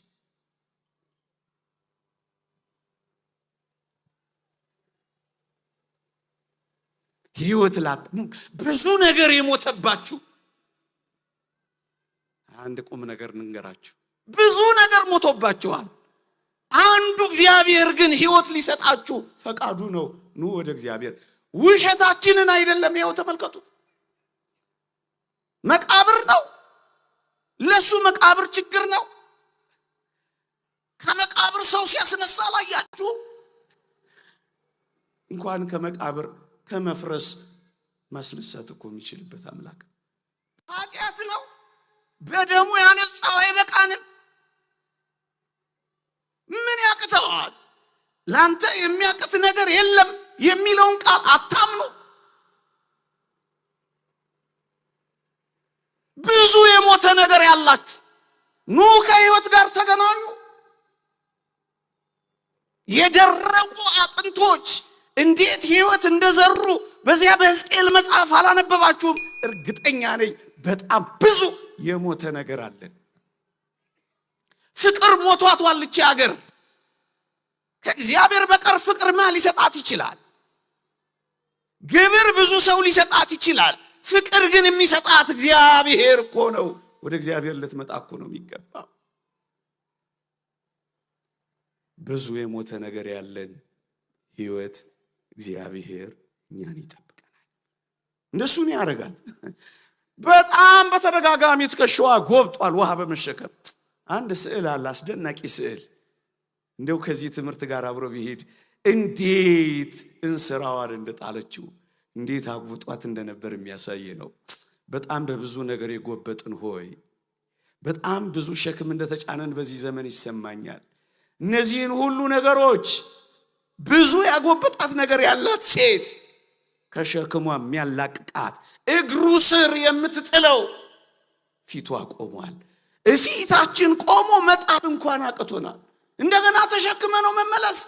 ህይወት ላት ብዙ ነገር የሞተባችሁ አንድ ቁም ነገር እንንገራችሁ። ብዙ ነገር ሞቶባችኋል። አንዱ እግዚአብሔር ግን ህይወት ሊሰጣችሁ ፈቃዱ ነው። ኑ ወደ እግዚአብሔር። ውሸታችንን አይደለም። ይኸው ተመልከቱት። መቃብር ነው ለሱ። መቃብር ችግር ነው። ከመቃብር ሰው ሲያስነሳ ላያችሁ። እንኳን ከመቃብር ከመፍረስ ማስነሳት እኮ የሚችልበት አምላክ። ኃጢአት ነው በደሙ ያነጻው አይበቃንም? ምን ያቅተዋል? ላንተ የሚያቅት ነገር የለም የሚለውን ቃል አታምኑ። ብዙ የሞተ ነገር ያላችሁ ኑ ከህይወት ጋር ተገናኙ። የደረቁ አጥንቶች እንዴት ሕይወት እንደዘሩ በዚያ በሕዝቅኤል መጽሐፍ አላነበባችሁም? እርግጠኛ ነኝ በጣም ብዙ የሞተ ነገር አለን። ፍቅር ሞቷቷል እቺ ሀገር። ከእግዚአብሔር በቀር ፍቅር ማን ሊሰጣት ይችላል? ግብር ብዙ ሰው ሊሰጣት ይችላል። ፍቅር ግን የሚሰጣት እግዚአብሔር እኮ ነው። ወደ እግዚአብሔር ልትመጣ እኮ ነው የሚገባው። ብዙ የሞተ ነገር ያለን ሕይወት እግዚአብሔር እኛን ይጠብቀናል። እንደሱ ነው ያደርጋት። በጣም በተደጋጋሚ ትከሻዋ ጎብጧል ውሃ በመሸከም። አንድ ስዕል አለ፣ አስደናቂ ስዕል። እንደው ከዚህ ትምህርት ጋር አብሮ ቢሄድ እንዴት እንስራዋን እንደጣለችው እንዴት አጉጧት እንደነበር የሚያሳይ ነው። በጣም በብዙ ነገር የጎበጥን ሆይ በጣም ብዙ ሸክም እንደተጫነን በዚህ ዘመን ይሰማኛል። እነዚህን ሁሉ ነገሮች ብዙ ያጎበጣት ነገር ያላት ሴት ከሸክሟ የሚያላቅቃት እግሩ ስር የምትጥለው ፊቷ ቆሟል። እፊታችን ቆሞ መጣብ እንኳን አቅቶናል። እንደገና ተሸክመ ነው መመለስ፣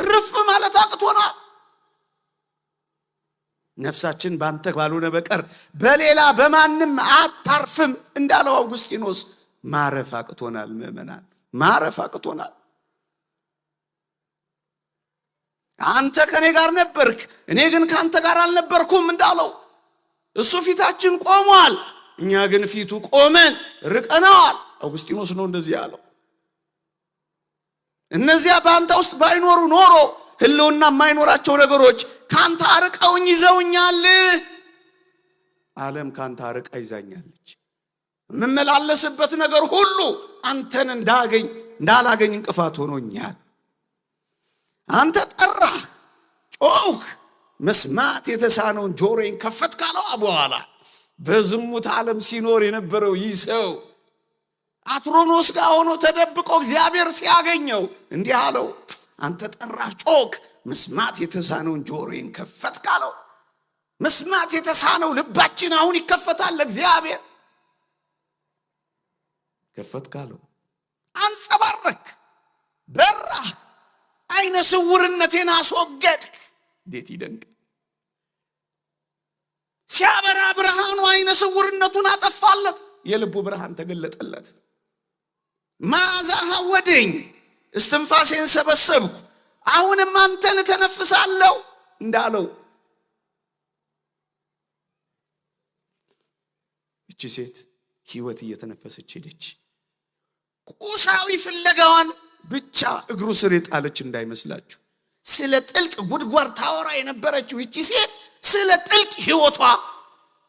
ርፍ ማለት አቅቶናል። ነፍሳችን ባንተ ባልሆነ በቀር በሌላ በማንም አታርፍም እንዳለው አውግስጢኖስ ማረፍ አቅቶናል። ምእመናን ማረፍ አቅቶናል። አንተ ከኔ ጋር ነበርክ፣ እኔ ግን ካንተ ጋር አልነበርኩም እንዳለው እሱ ፊታችን ቆሟል፣ እኛ ግን ፊቱ ቆመን ርቀናል። አውግስጢኖስ ነው እንደዚህ ያለው። እነዚያ በአንተ ውስጥ ባይኖሩ ኖሮ ህልውና የማይኖራቸው ነገሮች ካንተ አርቀውኝ ይዘውኛል። ዓለም ካንተ አርቃ ይዛኛለች። የምመላለስበት ነገር ሁሉ አንተን እንዳላገኝ እንቅፋት ሆኖኛል። አንተ ጠራህ፣ ጮህ፣ መስማት የተሳነውን ጆሮዬን ከፈት ካለው በኋላ በዝሙት ዓለም ሲኖር የነበረው ይህ ሰው አትሮኖስ ጋር ሆኖ ተደብቆ እግዚአብሔር ሲያገኘው እንዲህ አለው፣ አንተ ጠራህ፣ ጮክ፣ መስማት የተሳነውን ጆሮዬን ከፈት ካለው። መስማት የተሳነው ልባችን አሁን ይከፈታል። እግዚአብሔር ከፈት ካለው አንጸባረክ፣ በራህ፣ አይነ ስውርነቴን አስወገድክ። እንዴት ይደንቅ! ሲያበራ ብርሃኑ አይነ ስውርነቱን አጠፋለት፣ የልቡ ብርሃን ተገለጠለት። መዓዛህ አወደኝ፣ እስትንፋሴን ሰበሰብኩ፣ አሁንም አንተን ተነፍሳለሁ እንዳለው እቺ ሴት ሕይወት እየተነፈሰች ሄደች። ቁሳዊ ፍለጋዋን ብቻ እግሩ ስር የጣለች እንዳይመስላችሁ። ስለ ጥልቅ ጉድጓድ ታወራ የነበረችው እቺ ሴት ስለ ጥልቅ ሕይወቷ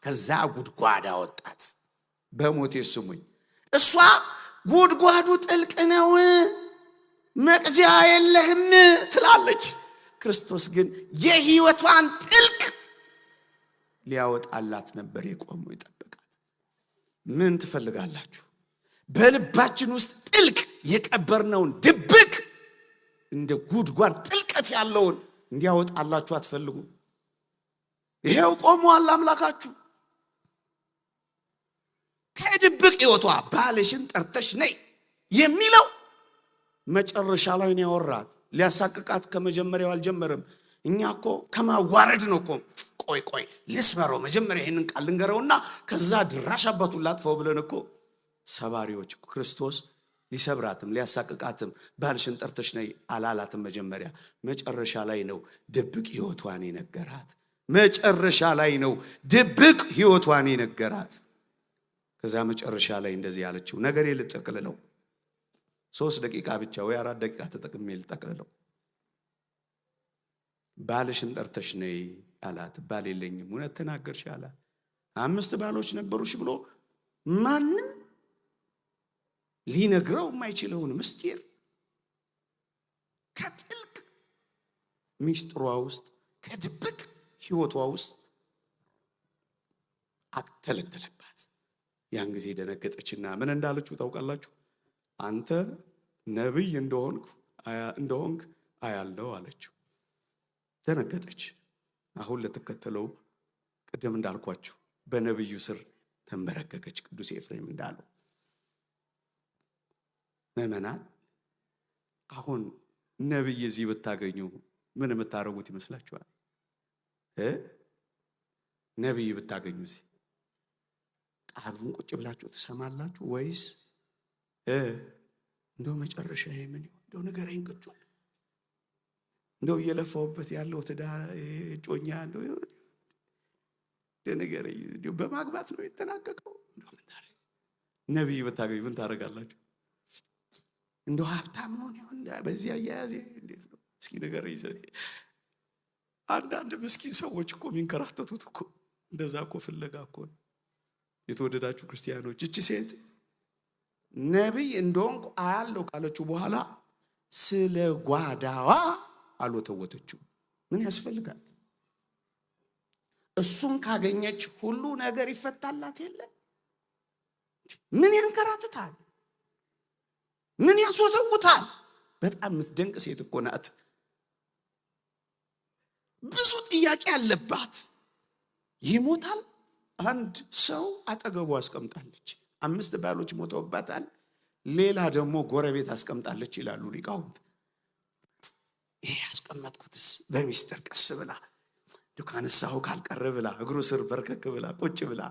ከዛ ጉድጓድ አወጣት። በሞቴ ስሙኝ፣ እሷ ጉድጓዱ ጥልቅ ነው መቅጃ የለህም ትላለች። ክርስቶስ ግን የሕይወቷን ጥልቅ ሊያወጣላት ነበር የቆመው የጠበቃት። ምን ትፈልጋላችሁ? በልባችን ውስጥ ጥልቅ የቀበርነውን ድብቅ እንደ ጉድጓድ ጥልቀት ያለውን እንዲያወጣላችሁ አትፈልጉ? ይሄው ቆሟል አምላካችሁ። ከድብቅ ሕይወቷ ባልሽን ጠርተሽ ነይ የሚለው መጨረሻ ላይ ነው ያወራት። ሊያሳቅቃት ከመጀመሪያው አልጀመረም። እኛ እኮ ከማዋረድ ነው እኮ ቆይ ልስበረው መጀመሪያ ይሄንን ቃል ልንገረውና ከዛ ድራሽ አባቱን ላጥፈው ብለን እኮ ሰባሪዎች። ክርስቶስ ሊሰብራትም ሊያሳቅቃትም ባልሽን ጠርተሽ ነይ አላላትም። መጨረሻ ላይ ነው ድብቅ ሕይወቷን የነገራት። መጨረሻ ላይ ነው ድብቅ ሕይወቷን የነገራት። ከዛ መጨረሻ ላይ እንደዚህ ያለችው ነገር ልጠቅልለው 3 ደቂቃ ብቻ ወይ 4 ደቂቃ ተጠቅሜ ልጠቅልለው። ባልሽን ጠርተሽ ነይ አላት። ባል የለኝም። እውነት ተናገርሽ አላት። 5 ባሎች ነበሩሽ ብሎ ማንም ሊነግረው የማይችለውን ምስጢር ከጥልቅ ሚስጥሯ ውስጥ ከድብቅ ሕይወቷ ውስጥ አተለተለባት። ያን ጊዜ ደነገጠችና ምን እንዳለችው ታውቃላችሁ? አንተ ነብይ እንደሆንክ አያለው አለችው። ደነገጠች። አሁን ለተከተለው ቅድም እንዳልኳችሁ በነብዩ ስር ተንበረከከች። ቅዱስ ኤፍሬም እንዳለው ምእመናን አሁን ነብይ እዚህ ብታገኙ ምን የምታረጉት ይመስላችኋል? ነብይ ብታገኙ ቃሉን ቁጭ ብላችሁ ትሰማላችሁ ወይስ እንደው መጨረሻዬ ምን ይሆን እንደው ንገረኝ ቅጩን እንደው እየለፋውበት ያለው ትዳር ጮኛ እንደው ንገረኝ እንደው በማግባት ነው የተናቀቀው እንደው ምን ታረግ? ነብይ ብታገኙ ምን ታረጋላችሁ? እንደው ሀብታም ሆነ ይሆን በዚህ አያያዜ እንዴት ነው እስኪ ንገረኝ። አንዳንድ ምስኪን ሰዎች እኮ የሚንከራተቱት እኮ እንደዛ እኮ ፍለጋ እኮ ነው። የተወደዳችሁ ክርስቲያኖች እቺ ሴት ነብይ እንደሆንኩ አያለው ካለችው በኋላ ስለ ጓዳዋ አልወተወተችው። ምን ያስፈልጋል? እሱን ካገኘች ሁሉ ነገር ይፈታላት የለ? ምን ያንከራትታል? ምን ያስወተውታል? በጣም የምትደንቅ ሴት እኮ ናት። ብዙ ጥያቄ አለባት። ይሞታል። አንድ ሰው አጠገቡ አስቀምጣለች። 5 ባሎች ሞተውባታል። ሌላ ደግሞ ጎረቤት አስቀምጣለች ይላሉ ሊቃውንት። ይሄ ያስቀመጥኩትስ በሚስጥር ቀስ ብላ ዱካንሳው ካልቀረ ብላ እግሩ ስር በርከክ ብላ ቁጭ ብላ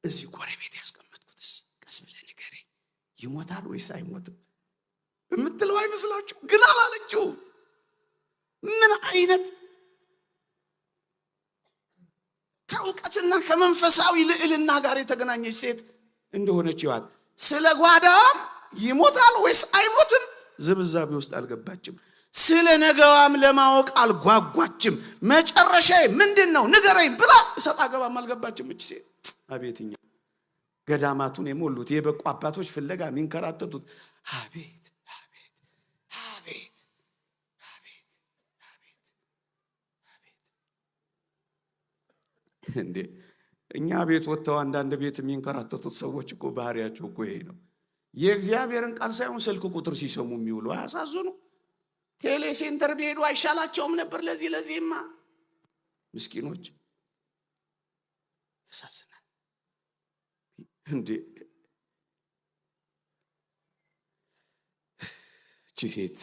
እዚህ ጎረቤት ያስቀመጥኩትስ ቀስ ብለ ንገረኝ ይሞታል ወይስ አይሞትም የምትለው አይመስላችሁ? ግን አላለችው። ምን አይነት ከእውቀትና ከመንፈሳዊ ልዕልና ጋር የተገናኘች ሴት እንደሆነች ይዋል። ስለ ጓዳዋም ይሞታል ወይስ አይሞትም ዝብዛቤ ውስጥ አልገባችም። ስለ ነገዋም ለማወቅ አልጓጓችም። መጨረሻዬ ምንድነው ንገረኝ ብላ እሰጣ ገባም አልገባችም እቺ ሴት። አቤትኛ ገዳማቱን የሞሉት የበቁ አባቶች ፍለጋ የሚንከራተቱት አቤት አቤት አቤት አቤት አቤት አቤት እንዴ! እኛ ቤት ወጥተው አንዳንድ ቤት የሚንከራተቱት ሰዎች እኮ ባህሪያቸው እኮ ይሄ ነው። የእግዚአብሔርን ቃል ሳይሆን ስልክ ቁጥር ሲሰሙ የሚውሉ አያሳዝኑ? ቴሌ ሴንተር ቢሄዱ አይሻላቸውም ነበር? ለዚህማ ምስኪኖች ያሳዝናል እንዴ! እቺ ሴት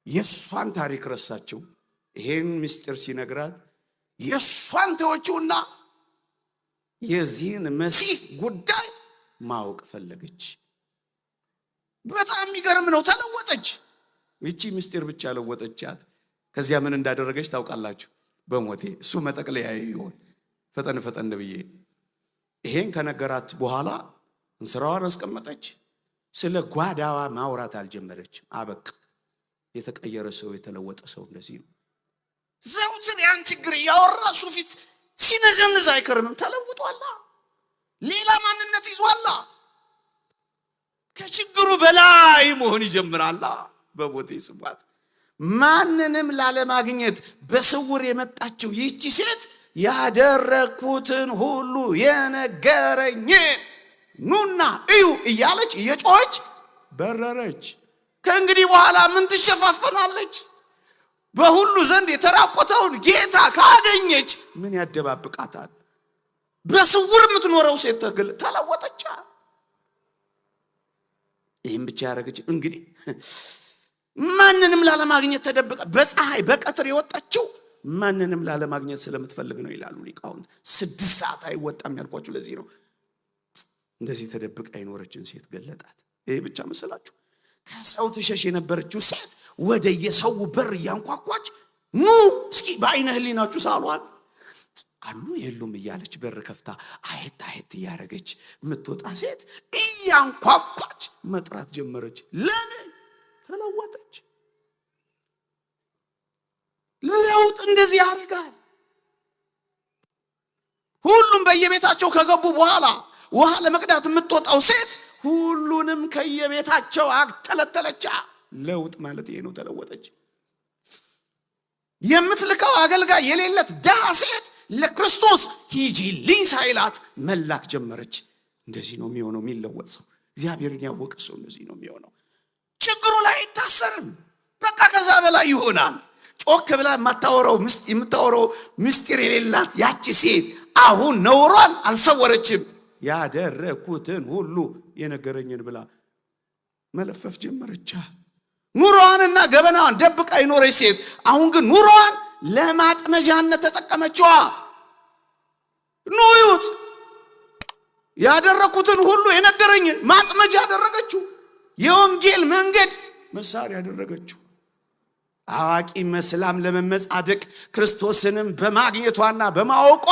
የሷን ታሪክ ረሳቸው። ይሄን ምስጢር ሲነግራት የሷን ተወችውና የዚህን መሲህ ጉዳይ ማወቅ ፈለገች። በጣም የሚገርም ነው። ተለወጠች። እቺ ምስጢር ብቻ ለወጠቻት። ከዚያ ምን እንዳደረገች ታውቃላችሁ? በሞቴ እሱ መጠቅለያ ይሆን ፈጠን ብዬ ይሄን ከነገራት በኋላ እንስራዋን አስቀመጠች። ስለ ጓዳዋ ማውራት አልጀመረችም። አበቃ። የተቀየረ ሰው የተለወጠ ሰው እንደዚህ ነው። ዘውትር ያን ችግር ያወራ እሱ ፊት ሲነዘንዝ አይከርምም። ተለውጧላ። ሌላ ማንነት ይዟላ። ከችግሩ በላይ መሆን ይጀምራላ። በቦቴ ስቧት ማንንም ላለማግኘት በስውር የመጣችው ይህቺ ሴት ያደረኩትን ሁሉ የነገረኝ ኑና እዩ እያለች እየጮኸች በረረች። ከእንግዲህ በኋላ ምን ትሸፋፈናለች? በሁሉ ዘንድ የተራቆተውን ጌታ ካገኘች ምን ያደባብቃታል? በስውር የምትኖረው ሴት ተለወጠች። ይህም ብቻ ያደረገች እንግዲህ ማንንም ላለማግኘት ተደብቃ በፀሐይ በቀትር የወጣችው ማንንም ላለማግኘት ስለምትፈልግ ነው ይላሉ ሊቃውንት። 6 ሰዓት አይወጣም ያልኳችሁ ለዚህ ነው። እንደዚህ ተደብቃ የኖረችን ሴት ገለጣት። ይሄ ብቻ መሰላችሁ? ከሰው ትሸሽ የነበረችው ሴት ወደ የሰው በር ያንኳኳች ኑ እስኪ በአይነ ህሊናችሁ ሳሏት አሉ የሉም እያለች በር ከፍታ አየት ያረገች የምትወጣ ሴት እያንኳኳች መጥራት ጀመረች። ለምን? ተለወጠች። ለውጥ እንደዚህ ያደርጋል። ሁሉም በየቤታቸው ከገቡ በኋላ ውሃ ለመቅዳት የምትወጣው ሴት ሁሉንም ከየቤታቸው አግተለተለች። ለውጥ ማለት ይሄ ነው። ተለወጠች። የምትልከው አገልጋይ የሌለት ደሃ ሴት ለክርስቶስ ሂጂልኝ ሳይላት መላክ ጀመረች። እንደዚህ ነው የሚሆነው። የሚለወጥ ሰው እግዚአብሔርን ያወቀ ሰው እንደዚህ ነው የሚሆነው። ችግሩ ላይ አይታሰርም። በቃ ከዛ በላይ ይሆናል። ጮክ ብላ የምታወራው ምስጢር የሌላት ያቺ ሴት አሁን ነውሯን አልሰወረችም። ያደረኩትን ሁሉ የነገረኝን ብላ መለፈፍ ጀመረች። ኑሮዋንና ገበናዋን ደብቃ ይኖረች ሴት አሁን ግን ኑሮዋን ለማጥመጃነት ተጠቀመችዋ። ኑዩት ያደረኩትን ሁሉ የነገረኝን ማጥመጃ አደረገችው። የወንጌል መንገድ መሳሪያ አደረገችው። አዋቂ መስላም ለመመጻደቅ ክርስቶስንም በማግኘቷና በማወቋ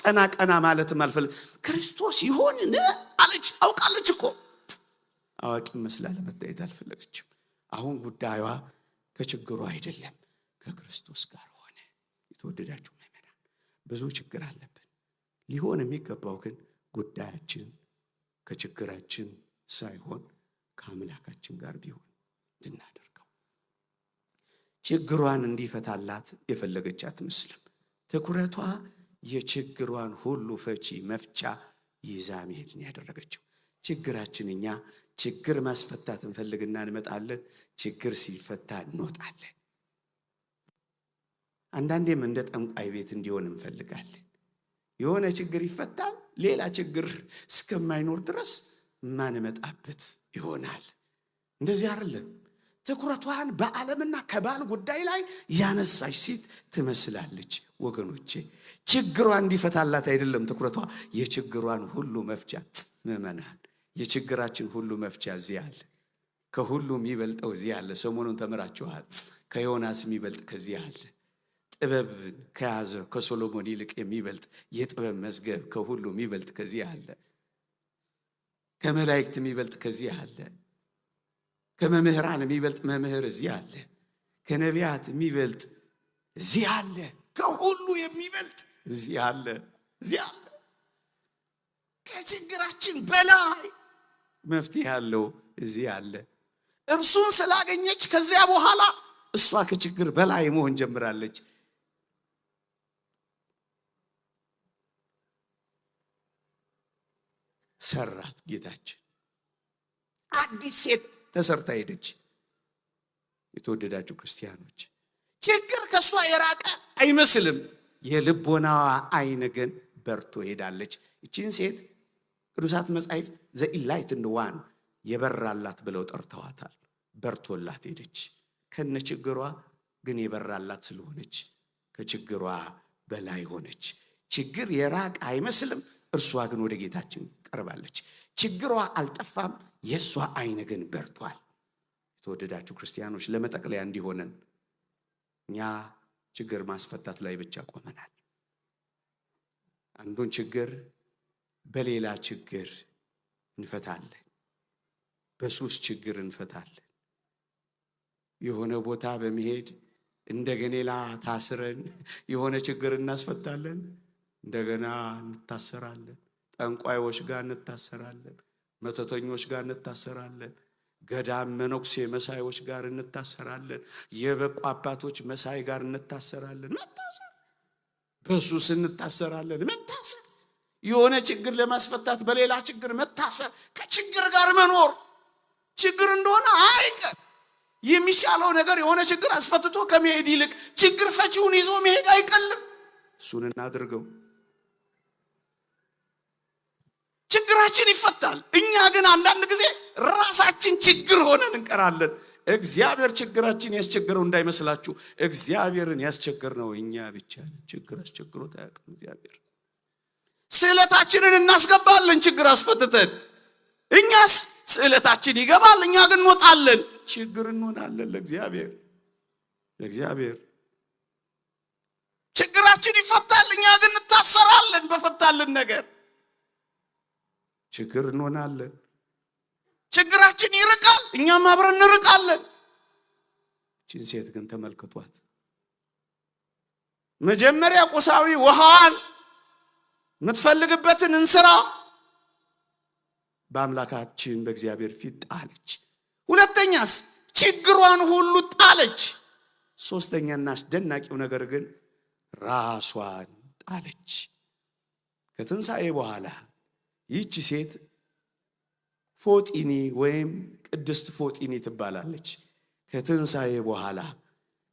ቀና ቀና ማለትም አልፈለገ። ክርስቶስ ይሆንን አለች። አውቃለች እኮ አዋቂ መስላ ለመታየት አልፈለገችም። አሁን ጉዳዩዋ ከችግሩ አይደለም ከክርስቶስ ጋር ሆነ። የተወደዳችሁ ምእመናን ብዙ ችግር አለብን። ሊሆን የሚገባው ግን ጉዳያችን ከችግራችን ሳይሆን ከአምላካችን ጋር ቢሆን እንድናደርገው። ችግሯን እንዲፈታላት የፈለገች አትመስልም። ትኩረቷ የችግሯን ሁሉ ፈቺ መፍቻ ይዛ መሄድን ያደረገችው። ችግራችን እኛ ችግር ማስፈታት እንፈልግና እንመጣለን። ችግር ሲፈታ እንወጣለን። አንዳንዴም እንደ ጠንቋይ ቤት እንዲሆን እንፈልጋለን። የሆነ ችግር ይፈታል፣ ሌላ ችግር እስከማይኖር ድረስ ማንመጣበት ይሆናል። እንደዚህ አይደለም። ትኩረቷን በዓለምና ከባል ጉዳይ ላይ ያነሳች ሴት ትመስላለች። ወገኖቼ ችግሯን እንዲፈታላት አይደለም ትኩረቷ፣ የችግሯን ሁሉ መፍቻ። ምእመናን የችግራችን ሁሉ መፍቻ እዚህ አለ። ከሁሉም የሚበልጠው እዚህ አለ። ሰሞኑን ተምራችኋል። ከዮናስ የሚበልጥ ከዚህ አለ። ጥበብን ከያዘ ከሶሎሞን ይልቅ የሚበልጥ የጥበብ መዝገብ ከሁሉ የሚበልጥ ከዚህ አለ። ከመላእክት የሚበልጥ ከዚህ አለ። ከመምህራን የሚበልጥ መምህር እዚህ አለ። ከነቢያት የሚበልጥ እዚህ አለ። ከሁሉ የሚበልጥ እዚህ አለ። እዚህ አለ። ከችግራችን በላይ መፍትሄ ያለው እዚህ አለ። እርሱን ስላገኘች ከዚያ በኋላ እሷ ከችግር በላይ መሆን ጀምራለች። ሰራት ጌታችን። አዲስ ሴት ተሰርታ ሄደች። የተወደዳችሁ ክርስቲያኖች ችግር ከሷ የራቀ አይመስልም። የልቦናዋ አይን ግን በርቶ ሄዳለች። እቺን ሴት ቅዱሳት መጻሕፍት ዘኢንላይትንድ ዋን የበራላት ብለው ጠርተዋታል። በርቶላት ሄደች። ከነችግሯ ግን የበራላት ስለሆነች ከችግሯ በላይ ሆነች። ችግር የራቀ አይመስልም። እርሷ ግን ወደ ጌታችን ቀርባለች። ችግሯ አልጠፋም፣ የሷ አይን ግን በርቷል። የተወደዳችሁ ክርስቲያኖች ለመጠቅለያ እንዲሆነን እኛ ችግር ማስፈታት ላይ ብቻ ቆመናል። አንዱን ችግር በሌላ ችግር እንፈታለን። በሱስ ችግር እንፈታለን። የሆነ ቦታ በመሄድ እንደገና ታስረን የሆነ ችግር እናስፈታለን። እንደገና እንታሰራለን። ጠንቋዮች ጋር እንታሰራለን። መተተኞች ጋር እንታሰራለን። ገዳም መነኩሴ መሳዮች ጋር እንታሰራለን። የበቁ አባቶች መሳይ ጋር እንታሰራለን። መታሰር በሱስ እንታሰራለን። መታሰር የሆነ ችግር ለማስፈታት በሌላ ችግር መታሰር፣ ከችግር ጋር መኖር ችግር እንደሆነ አይቀር። የሚሻለው ነገር የሆነ ችግር አስፈትቶ ከመሄድ ይልቅ ችግር ፈቺውን ይዞ መሄድ አይቀልም። እሱን እናድርገው። ችግራችን ይፈታል። እኛ ግን አንዳንድ ጊዜ ራሳችን ችግር ሆነን እንቀራለን። እግዚአብሔር ችግራችን ያስቸግረው እንዳይመስላችሁ። እግዚአብሔርን ያስቸግርነው እኛ ብቻ ነን። ችግር አስቸግሮት አያውቅም እግዚአብሔር። ስዕለታችንን እናስገባለን ችግር አስፈትተን። እኛስ ስዕለታችን ይገባል፣ እኛ ግን እንወጣለን። ችግር እንሆናለን ለእግዚአብሔር። ችግራችን ይፈታል፣ እኛ ግን እንታሰራለን በፈታልን ነገር። ችግር እንሆናለን። ችግራችን ይርቃል፣ እኛም አብረን እንርቃለን። እቺን ሴት ግን ተመልክቷት። መጀመሪያ ቁሳዊ ውሃን የምትፈልግበትን እንስራ በአምላካችን በእግዚአብሔር ፊት ጣለች። ሁለተኛስ ችግሯን ሁሉ ጣለች። ሶስተኛና አስደናቂው ነገር ግን ራሷን ጣለች። ከትንሣኤ በኋላ ይህች ሴት ፎጢኒ ወይም ቅድስት ፎጢኒ ትባላለች። ከትንሣኤ በኋላ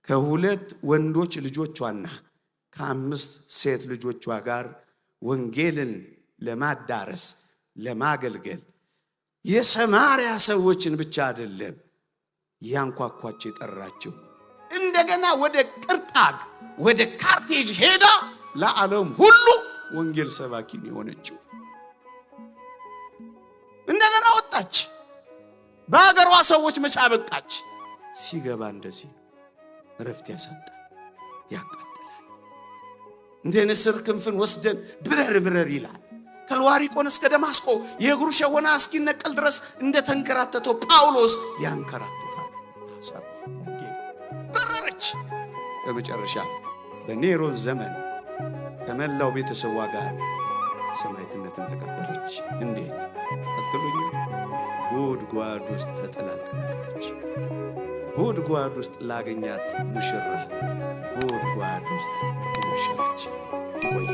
ከሁለት ወንዶች ልጆቿና ከአምስት ሴት ልጆቿ ጋር ወንጌልን ለማዳረስ ለማገልገል የሰማርያ ሰዎችን ብቻ አይደለም ያንኳኳቸው የጠራቸው እንደገና ወደ ቅርጣግ ወደ ካርቴጅ ሄዳ ለዓለም ሁሉ ወንጌል ሰባኪን የሆነችው እንደገና ወጣች በአገሯ ሰዎች መጫበቃች ሲገባ እንደዚህ ረፍት ያሳጣል ያቃጥላል እንደ ንስር ክንፍን ወስደን ብረር ይላል ከልዋሪቆን እስከ ደማስቆ የእግሩ ሸወና እስኪነቀል ድረስ እንደ ተንከራተተው ጳውሎስ ያንከራተታል አሳፍ ወንጌል በረረች በመጨረሻ በኔሮን ዘመን ከመላው ቤተሰቧ ጋር ሰማዕትነትን ተቀበለች እንዴት አትሉኝ ጉድጓድ ውስጥ ተጠላጠለች ጉድጓድ ውስጥ ላገኛት ሙሽራ ጉድጓድ ውስጥ ተሞሸረች ቆየ